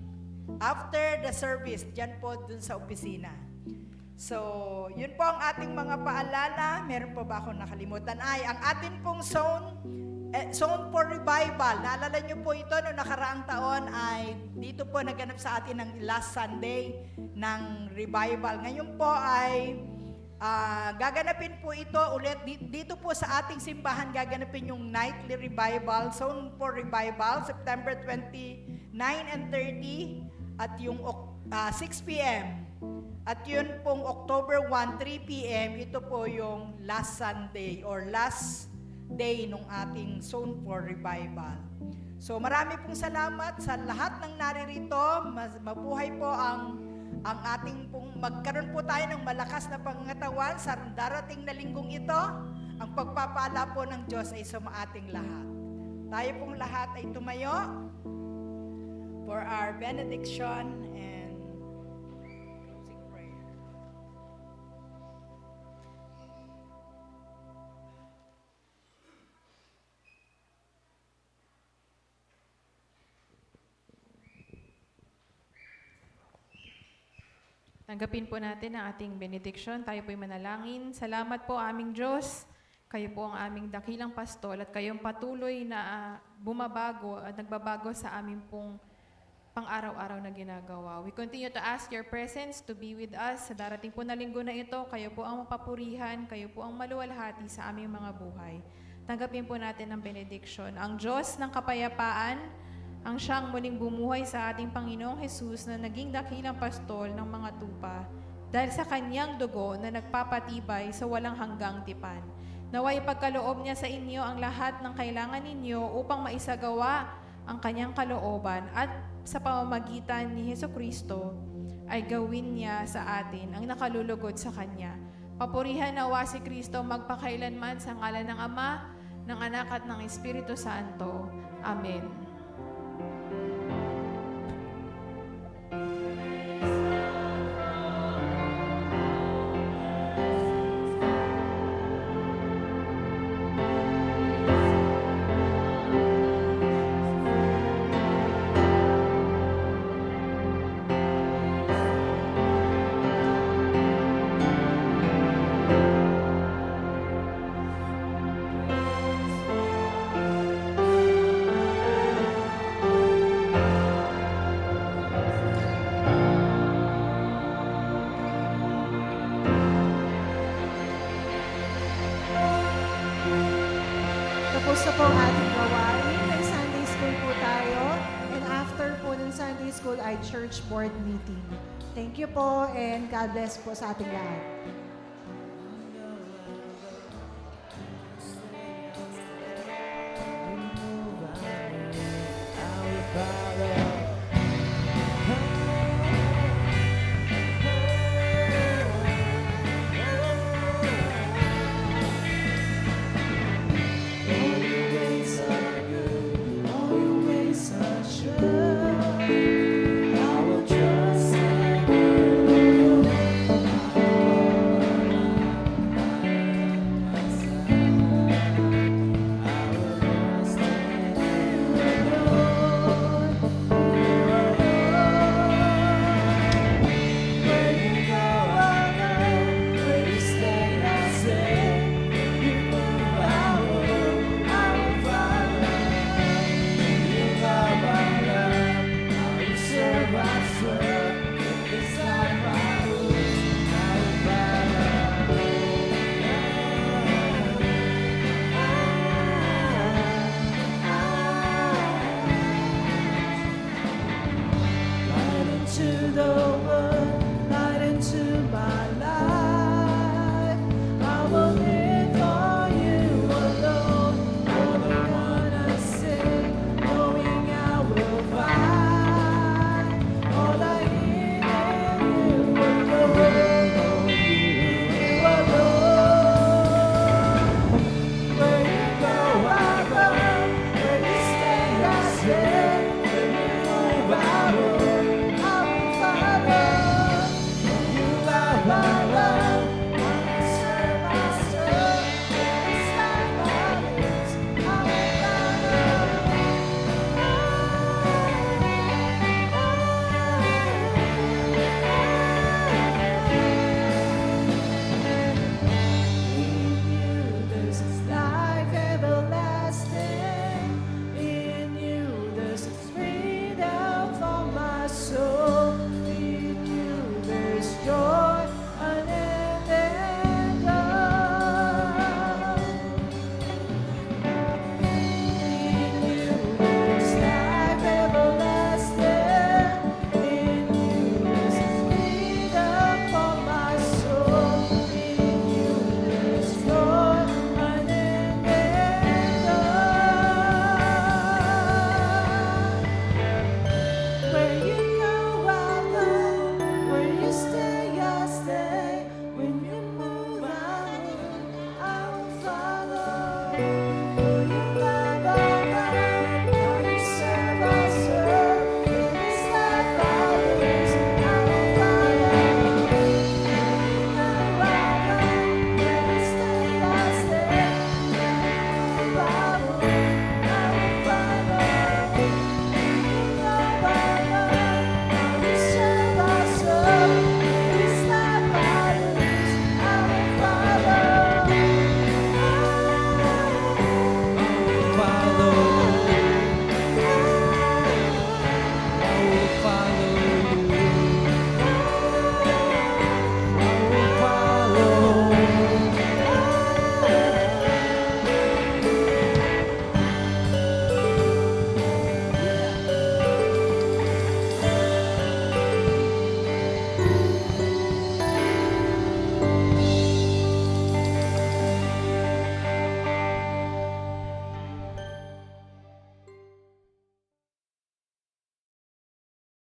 S: After the service, dyan po dun sa opisina. So, yun po ang ating mga paalala. Meron po ba akong nakalimutan? Ay, ang atin pong zone for revival. Naalala nyo po ito noong nakaraang taon ay dito po naganap sa atin ng last Sunday ng revival. Ngayon po ay Gaganapin po ito ulit dito po sa ating simbahan, gaganapin yung nightly revival, Zone 4 Revival, September 29 and 30 at yung 6 p.m. At yun pong October 1, 3 p.m., ito po yung last Sunday or last day nung ating Zone 4 Revival. So marami pong salamat sa lahat ng naririto. Mabuhay po ang ating pong magkaroon po tayo ng malakas na pangangatawan sa darating na linggong ito. Ang pagpapala po ng Diyos ay sumaating lahat. Tayo pong lahat ay tumayo for our benediction and closing prayer.
R: Tanggapin po natin ang ating benediction. Tayo po'y manalangin. Salamat po aming Diyos. Kayo po ang aming dakilang pastol at kayong patuloy na bumabago at nagbabago sa aming pong pang-araw-araw na ginagawa. We continue to ask your presence to be with us sa darating po na linggo na ito. Kayo po ang mapapurihan, kayo po ang maluwalhati sa aming mga buhay. Tanggapin po natin ang benediction. Ang Diyos ng kapayapaan, ang siyang muling bumuhay sa ating Panginoong Hesus na naging dakilang pastol ng mga tupa dahil sa kanyang dugo na nagpapatibay sa walang hanggang tipan. Naway pagkaloob niya sa inyo ang lahat ng kailangan ninyo upang maisagawa ang kanyang kalooban at sa pamamagitan ni Hesukristo ay gawin niya sa atin ang nakalulugod sa kanya. Papurihan nawa si Kristo magpakailanman sa ngalan ng Ama, ng Anak at ng Espiritu Santo. Amen.
U: Tapos na po ang ating gawain. May Sunday School po tayo. And after po ng Sunday School ay Church Board Meeting. Thank you po and God bless po sa ating lahat.